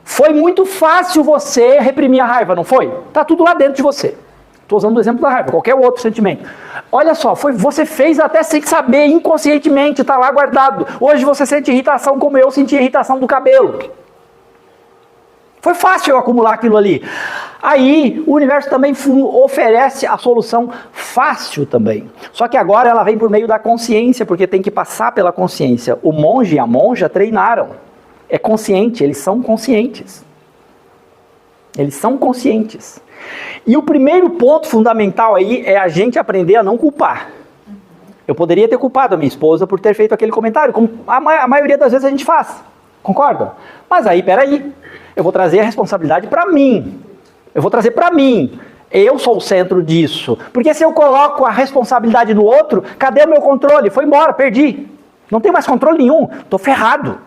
Foi muito fácil você reprimir a raiva, não foi? Tá tudo lá dentro de você. Estou usando o exemplo da raiva, qualquer outro sentimento. Olha só, você fez até sem saber, inconscientemente, está lá guardado. Hoje você sente irritação como eu senti irritação do cabelo. Foi fácil eu acumular aquilo ali. Aí, o universo também oferece a solução fácil também. Só que agora ela vem por meio da consciência, porque tem que passar pela consciência. O monge e a monja treinaram. É consciente, eles são conscientes. Eles são conscientes. E o primeiro ponto fundamental aí é a gente aprender a não culpar. Eu poderia ter culpado a minha esposa por ter feito aquele comentário, como a maioria das vezes a gente faz. Concorda? Mas aí, peraí. Eu vou trazer a responsabilidade para mim. Eu vou trazer para mim. Eu sou o centro disso. Porque se eu coloco a responsabilidade no outro, cadê o meu controle? Foi embora, perdi. Não tenho mais controle nenhum. Estou ferrado.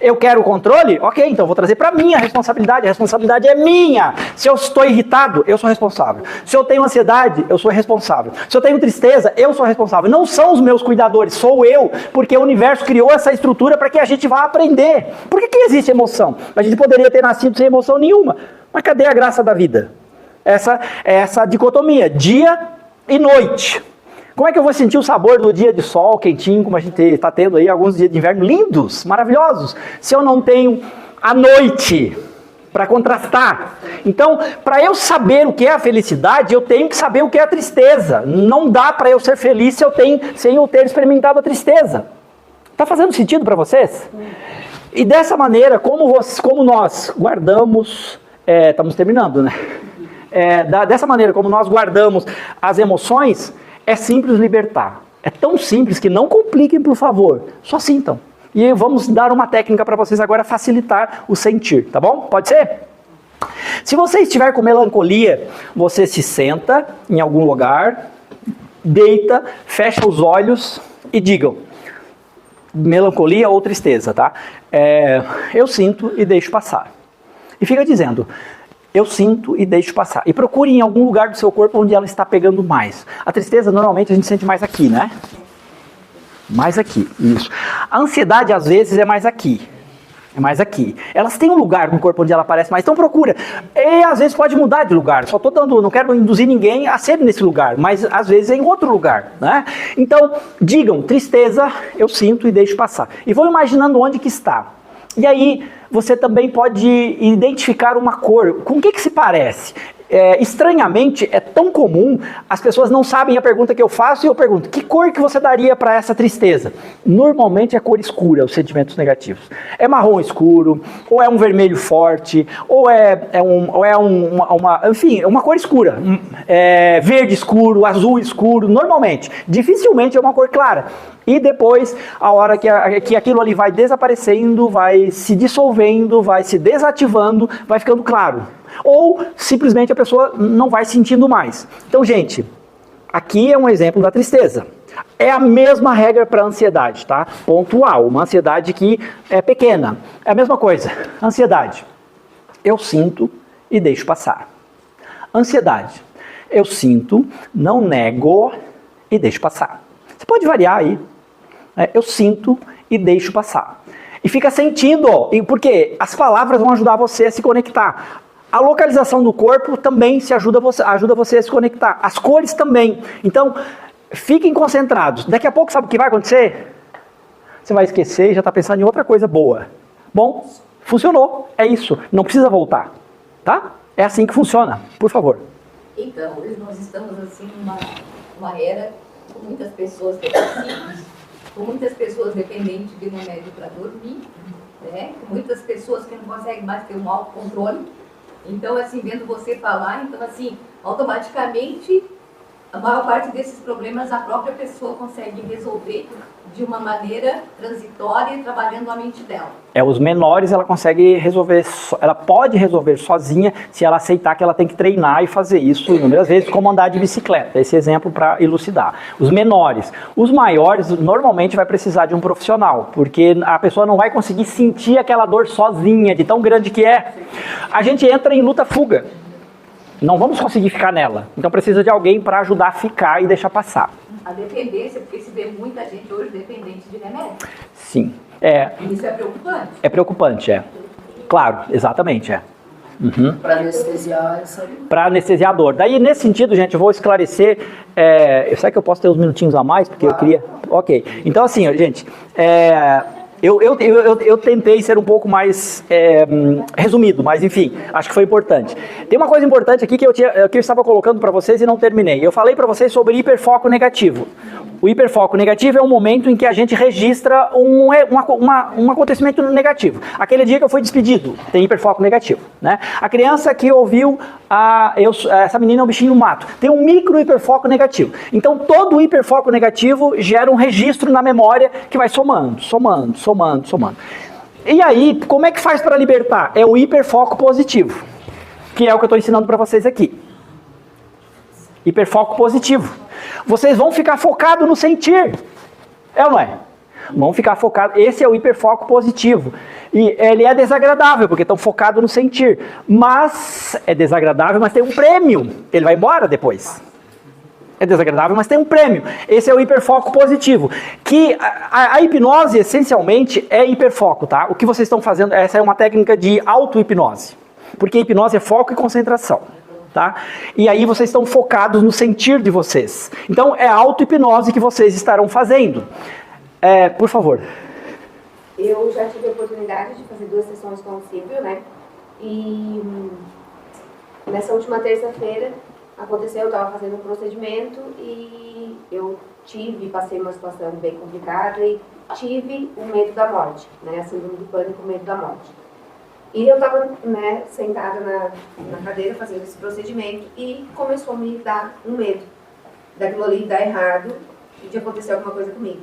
Eu quero o controle? Ok, então eu vou trazer para mim a responsabilidade. A responsabilidade é minha. Se eu estou irritado, eu sou responsável. Se eu tenho ansiedade, eu sou responsável. Se eu tenho tristeza, eu sou responsável. Não são os meus cuidadores, sou eu. Porque o universo criou essa estrutura para que a gente vá aprender. Por que existe emoção? A gente poderia ter nascido sem emoção nenhuma. Mas cadê a graça da vida? Essa dicotomia, dia e noite. Como é que eu vou sentir o sabor do dia de sol quentinho, como a gente está tendo aí alguns dias de inverno lindos, maravilhosos, se eu não tenho a noite para contrastar? Então, para eu saber o que é a felicidade, eu tenho que saber o que é a tristeza. Não dá para eu ser feliz sem eu ter experimentado a tristeza. Está fazendo sentido para vocês? E dessa maneira, como nós guardamos... estamos terminando, né? Dessa maneira, como nós guardamos as emoções... É simples libertar. É tão simples que não compliquem, por favor. Só sintam. E vamos dar uma técnica para vocês agora facilitar o sentir, tá bom? Pode ser? Se você estiver com melancolia, você se senta em algum lugar, deita, fecha os olhos e digam: melancolia ou tristeza, tá? Eu sinto e deixo passar. E fica dizendo: eu sinto e deixo passar. E procure em algum lugar do seu corpo onde ela está pegando mais. A tristeza, normalmente, a gente sente mais aqui, né? Mais aqui, isso. A ansiedade, às vezes, é mais aqui. É mais aqui. Elas têm um lugar no corpo onde ela aparece mais, então procura. E, às vezes, pode mudar de lugar. Só estou dando, não quero induzir ninguém a ser nesse lugar, mas, às vezes, é em outro lugar, né? Então, digam: tristeza, eu sinto e deixo passar. E vão imaginando onde que está. E aí, você também pode identificar uma cor. Com o que se parece? Estranhamente, é tão comum, as pessoas não sabem a pergunta que eu faço e eu pergunto: que cor que você daria para essa tristeza? Normalmente é cor escura, os sentimentos negativos. É marrom escuro, ou é um vermelho forte, enfim, é uma cor escura. Verde escuro, azul escuro, normalmente. Dificilmente é uma cor clara. E depois, a hora que aquilo ali vai desaparecendo, vai se dissolvendo, vai se desativando, vai ficando claro. Ou, simplesmente, a pessoa não vai sentindo mais. Então, gente, aqui é um exemplo da tristeza. É a mesma regra para ansiedade, tá? Pontual, uma ansiedade que é pequena. É a mesma coisa. Ansiedade. Eu sinto e deixo passar. Ansiedade. Eu sinto, não nego e deixo passar. Você pode variar aí. Eu sinto e deixo passar. E fica sentindo, porque as palavras vão ajudar você a se conectar. A localização do corpo também ajuda você a se conectar. As cores também. Então, fiquem concentrados. Daqui a pouco, sabe o que vai acontecer? Você vai esquecer e já está pensando em outra coisa boa. Bom, funcionou. É isso. Não precisa voltar. Tá? É assim que funciona. Por favor. Então, hoje nós estamos assim numa era com muitas pessoas depressivas, com muitas pessoas dependentes de remédio para dormir, né? Com muitas pessoas que não conseguem mais ter um autocontrole. Então, assim, vendo você falar, então, assim, automaticamente, a maior parte desses problemas a própria pessoa consegue resolver de uma maneira transitória, trabalhando a mente dela. Os menores ela consegue resolver, ela pode resolver sozinha se ela aceitar que ela tem que treinar e fazer isso inúmeras vezes, como andar de bicicleta. Esse exemplo para elucidar. Os menores. Os maiores normalmente vai precisar de um profissional, porque a pessoa não vai conseguir sentir aquela dor sozinha, de tão grande que é. A gente entra em luta-fuga. Não vamos conseguir ficar nela. Então precisa de alguém para ajudar a ficar e deixar passar. A dependência, porque se vê muita gente hoje dependente de remédio. Sim. E isso é preocupante? É preocupante, é. Claro, exatamente, é. Uhum. Para anestesiar isso aí. Para anestesiar a dor. Daí, nesse sentido, gente, eu vou esclarecer. Será que eu posso ter uns minutinhos a mais? Porque eu queria. Ok. Então, assim, gente. Eu tentei ser um pouco mais resumido, mas enfim, acho que foi importante. Tem uma coisa importante aqui que eu estava colocando para vocês e não terminei. Eu falei para vocês sobre hiperfoco negativo. O hiperfoco negativo é um momento em que a gente registra um acontecimento negativo. Aquele dia que eu fui despedido, tem hiperfoco negativo, né? A criança que ouviu, essa menina é um bichinho no mato, tem um micro hiperfoco negativo. Então todo hiperfoco negativo gera um registro na memória que vai somando. E aí, como é que faz para libertar? É o hiperfoco positivo, que é o que eu estou ensinando para vocês aqui. Hiperfoco positivo. Vocês vão ficar focados no sentir. É ou não é? Vão ficar focados. Esse é o hiperfoco positivo. E ele é desagradável, porque estão focados no sentir. Mas é desagradável, mas tem um prêmio. Ele vai embora depois. É desagradável, mas tem um prêmio. Esse é o hiperfoco positivo. Que a hipnose, essencialmente, é hiperfoco, tá? O que vocês estão fazendo, essa é uma técnica de auto-hipnose. Porque hipnose é foco e concentração. Tá? E aí vocês estão focados no sentir de vocês. Então é a auto-hipnose que vocês estarão fazendo. Por favor. Eu já tive a oportunidade de fazer 2 sessões com o Silvio, né? E nessa última terça-feira aconteceu, eu estava fazendo um procedimento e eu passei uma situação bem complicada e tive o medo da morte, né? A síndrome do pânico, o medo da morte. E eu estava, né, sentada na cadeira fazendo esse procedimento e começou a me dar um medo daquilo ali dar errado e de acontecer alguma coisa comigo.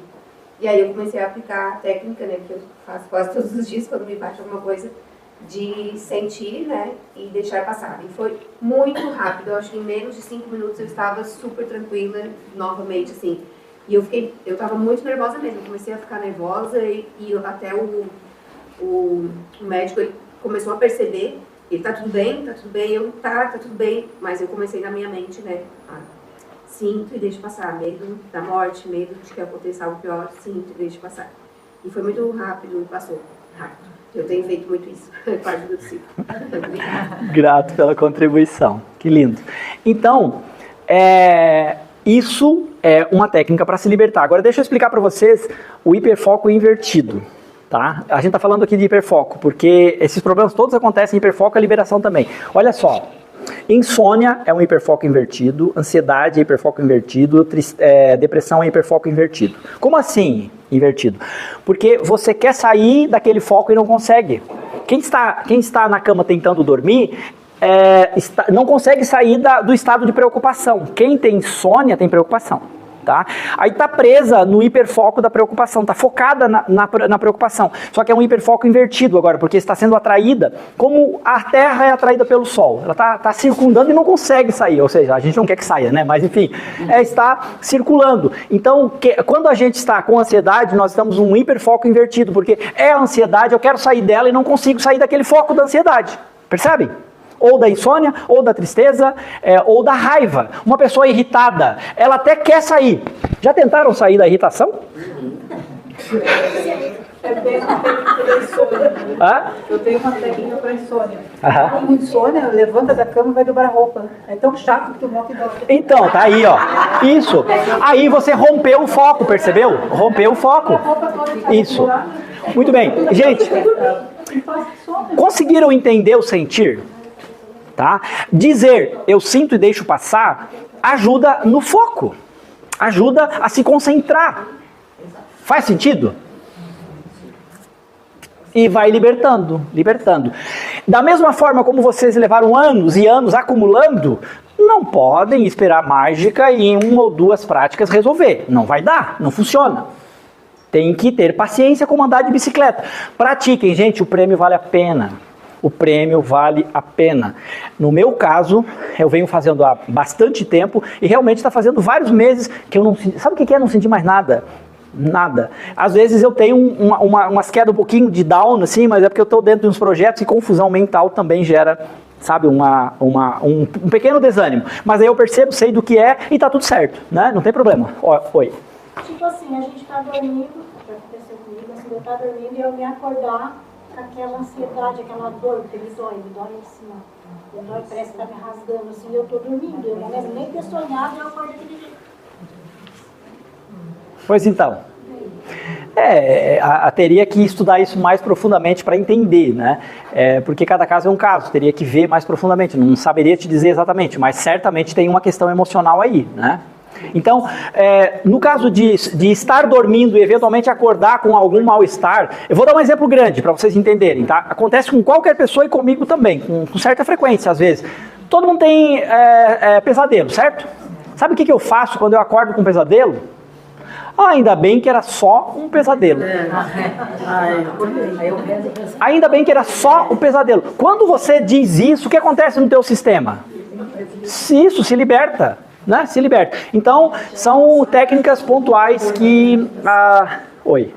E aí eu comecei a aplicar a técnica, né, que eu faço quase todos os dias quando me bate alguma coisa, de sentir, né, e deixar passar. E foi muito rápido, eu acho que em menos de 5 minutos eu estava super tranquila novamente, assim. E eu estava muito nervosa mesmo, comecei a ficar nervosa e até o médico, ele começou a perceber, ele tá tudo bem, eu tá tudo bem, mas eu comecei na minha mente, né, sinto e deixo passar, medo da morte, medo de que aconteça algo pior, sinto e deixo passar. E foi muito rápido e passou rápido. Eu tenho feito muito isso, com a ajuda do Silvio. Grato pela contribuição, que lindo. Então, isso é uma técnica para se libertar. Agora deixa eu explicar para vocês o hiperfoco invertido. Tá? A gente está falando aqui de hiperfoco, porque esses problemas todos acontecem em hiperfoco e liberação também. Olha só, insônia é um hiperfoco invertido, ansiedade é hiperfoco invertido, depressão é hiperfoco invertido. Como assim invertido? Porque você quer sair daquele foco e não consegue. Quem está na cama tentando dormir não consegue sair do estado de preocupação. Quem tem insônia tem preocupação. Tá? Aí está presa no hiperfoco da preocupação, está focada na preocupação. Só que é um hiperfoco invertido agora, porque está sendo atraída como a Terra é atraída pelo Sol. Ela está circundando e não consegue sair, ou seja, a gente não quer que saia, né? Mas enfim, está circulando. Então, quando a gente está com ansiedade, nós estamos num hiperfoco invertido, porque é a ansiedade, eu quero sair dela e não consigo sair daquele foco da ansiedade. Percebem? Ou da insônia, ou da tristeza, ou da raiva. Uma pessoa irritada, ela até quer sair. Já tentaram sair da irritação? Eu tenho uma técnica para insônia. Com insônia, levanta da cama e vai dobrar a roupa. É tão chato que tu monta e dobra. Então, tá aí, ó. Isso. Aí você rompeu o foco, percebeu? Rompeu o foco. Isso. Muito bem. Gente, conseguiram entender o sentir? Tá? Dizer eu sinto e deixo passar ajuda no foco, ajuda a se concentrar. Faz sentido? E vai libertando. Da mesma forma como vocês levaram anos e anos acumulando, não podem esperar mágica e em 1 ou 2 práticas resolver. Não vai dar, não funciona. Tem que ter paciência como andar de bicicleta. Pratiquem, gente, o prêmio vale a pena. O prêmio vale a pena. No meu caso, eu venho fazendo há bastante tempo e realmente está fazendo vários meses que eu não sinto. Sabe o que é não sentir mais nada? Nada. Às vezes eu tenho umas quedas um pouquinho de down, assim, mas é porque eu estou dentro de uns projetos e confusão mental também gera, sabe, um pequeno desânimo. Mas aí eu percebo, sei do que é e está tudo certo, né? Não tem problema. Oi. Tipo assim, a gente tá dormindo, já aconteceu comigo, assim, eu tá dormindo e eu me acordar com aquela ansiedade, aquela dor, porque me dói assim, ó. Me dói, parece que tá me rasgando, assim, eu tô dormindo. Eu não lembro nem ter sonhado e eu acordo daquele jeito. Pois então. Teria que estudar isso mais profundamente para entender, né? Porque cada caso é um caso, teria que ver mais profundamente. Não saberia te dizer exatamente, mas certamente tem uma questão emocional aí, né? Então, no caso de estar dormindo e eventualmente acordar com algum mal-estar, eu vou dar um exemplo grande para vocês entenderem, tá? Acontece com qualquer pessoa e comigo também, com certa frequência às vezes. Todo mundo tem pesadelo, certo? Sabe o que eu faço quando eu acordo com pesadelo? Ainda bem que era só um pesadelo. Ainda bem que era só um pesadelo. Quando você diz isso, o que acontece no teu sistema? Isso se liberta. Né? Se liberta. Então, são técnicas pontuais que... Oi.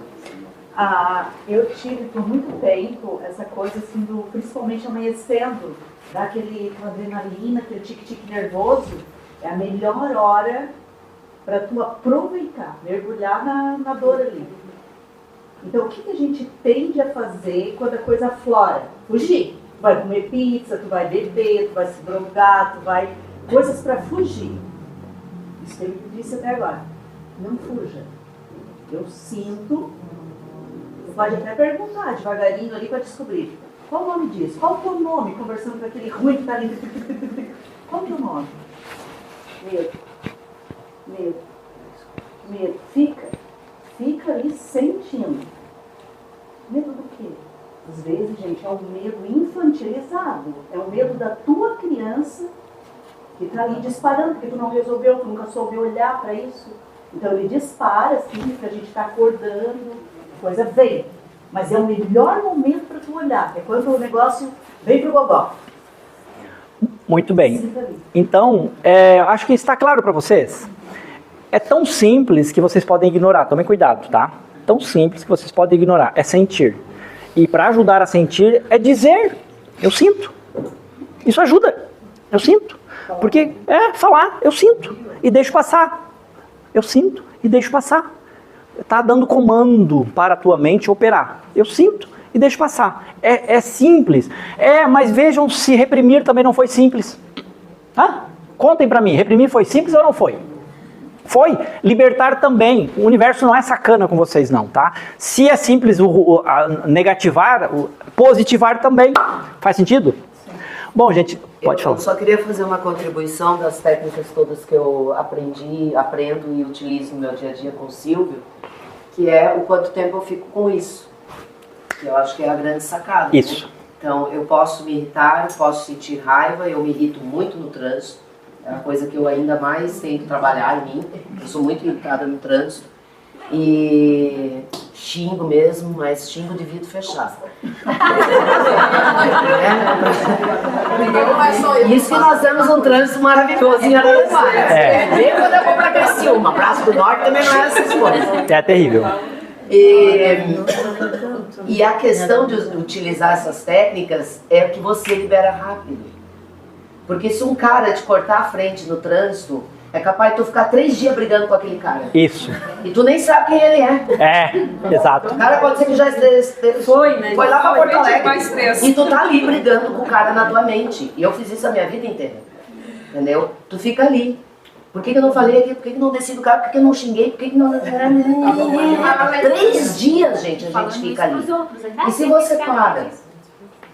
Eu tive por muito tempo essa coisa assim, principalmente amanhecendo, dá aquela adrenalina, aquele tique-tique nervoso, é a melhor hora para tu aproveitar, mergulhar na dor ali. Então, o que a gente tende a fazer quando a coisa aflora? Fugir. Tu vai comer pizza, tu vai beber, tu vai se drogar, tu vai... Coisas para fugir. Isso que ele disse até agora. Não fuja. Eu sinto. Você pode até perguntar devagarinho ali para descobrir. Qual o nome disso? Qual o teu nome? Conversando com aquele ruim que está ali. Qual o teu nome? Medo. Fica ali sentindo. Medo do quê? Às vezes, gente, é um medo infantilizado. É o medo da tua criança que está ali disparando, porque tu não resolveu, tu nunca soube olhar para isso. Então ele dispara, assim, porque a gente está acordando, a coisa vem. Mas é o melhor momento para tu olhar, é quando o negócio vem pro gogó. Muito bem. Então, acho que está claro para vocês. É tão simples que vocês podem ignorar, tomem cuidado, tá? Tão simples que vocês podem ignorar, é sentir. E para ajudar a sentir, é dizer, eu sinto. Isso ajuda, eu sinto. Porque falar, eu sinto e deixo passar. Eu sinto e deixo passar. Está dando comando para a tua mente operar. Eu sinto e deixo passar. É simples. Mas vejam se reprimir também não foi simples. Contem para mim, reprimir foi simples ou não foi? Foi. Libertar também. O universo não é sacana com vocês não, tá? Se é simples negativar, positivar também. Faz sentido? Bom, gente, pode falar. Eu só queria fazer uma contribuição das técnicas todas que eu aprendo e utilizo no meu dia a dia com o Silvio, que é o quanto tempo eu fico com isso. Que eu acho que é a grande sacada. Isso. Né? Então, eu posso me irritar, eu posso sentir raiva, eu me irrito muito no trânsito. É a coisa que eu ainda mais tenho que trabalhar em mim. Eu sou muito irritada no trânsito. E xingo mesmo, mas xingo de vidro fechado. Isso que nós temos um trânsito maravilhoso em Araranguá. Vê quando eu vou pra Criciúma. Braço do Norte também não é essas coisas. É terrível. E a questão de utilizar essas técnicas é que você libera rápido. Porque se um cara te cortar a frente no trânsito, é capaz de tu ficar 3 dias brigando com aquele cara. Isso. E tu nem sabe quem ele é. É, exato. O cara pode ser que já foi lá pra Porto Alegre. E tu tá ali brigando com o cara na tua mente. E eu fiz isso a minha vida inteira. Entendeu? Tu fica ali. Por que eu não falei aqui? Por que eu não desci do carro? Por que eu não xinguei? Por que não... 3 dias, gente, a gente fica ali. E se você para,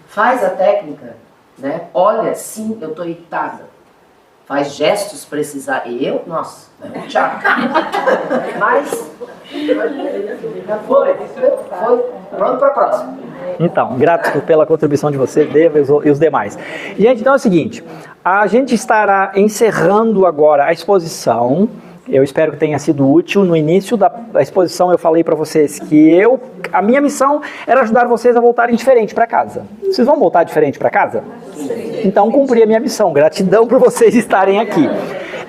faz a técnica, né? Olha, sim, eu tô irritada. Faz gestos precisar. Nossa, tchau. Mas foi. Pronto para a próxima. Então, grato pela contribuição de você, Deva e os demais. Gente, então é o seguinte, a gente estará encerrando agora a exposição. Eu espero que tenha sido útil. No início da exposição eu falei para vocês que a minha missão era ajudar vocês a voltarem diferente para casa. Vocês vão voltar diferente para casa? Então cumpri a minha missão. Gratidão por vocês estarem aqui.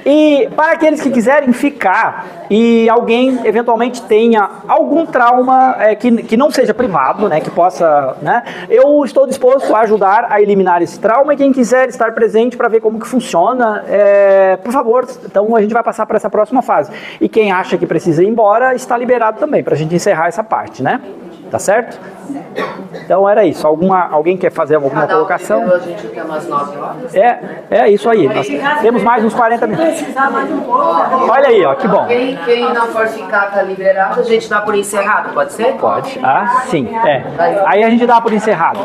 E para aqueles que quiserem ficar e alguém eventualmente tenha algum trauma que não seja privado, né, que possa, né, eu estou disposto a ajudar a eliminar esse trauma, e quem quiser estar presente para ver como que funciona, por favor, então a gente vai passar para essa próxima fase. E quem acha que precisa ir embora, está liberado também, para a gente encerrar essa parte, né? Tá certo? Então era isso. Alguém quer fazer alguma colocação? A gente quer umas 9 horas. É isso aí. Nós temos mais uns 40 minutos. Olha aí, ó, que bom. Quem não for ficar, tá liberado, a gente dá por encerrado, pode ser? Pode. Ah, sim. Aí a gente dá por encerrado.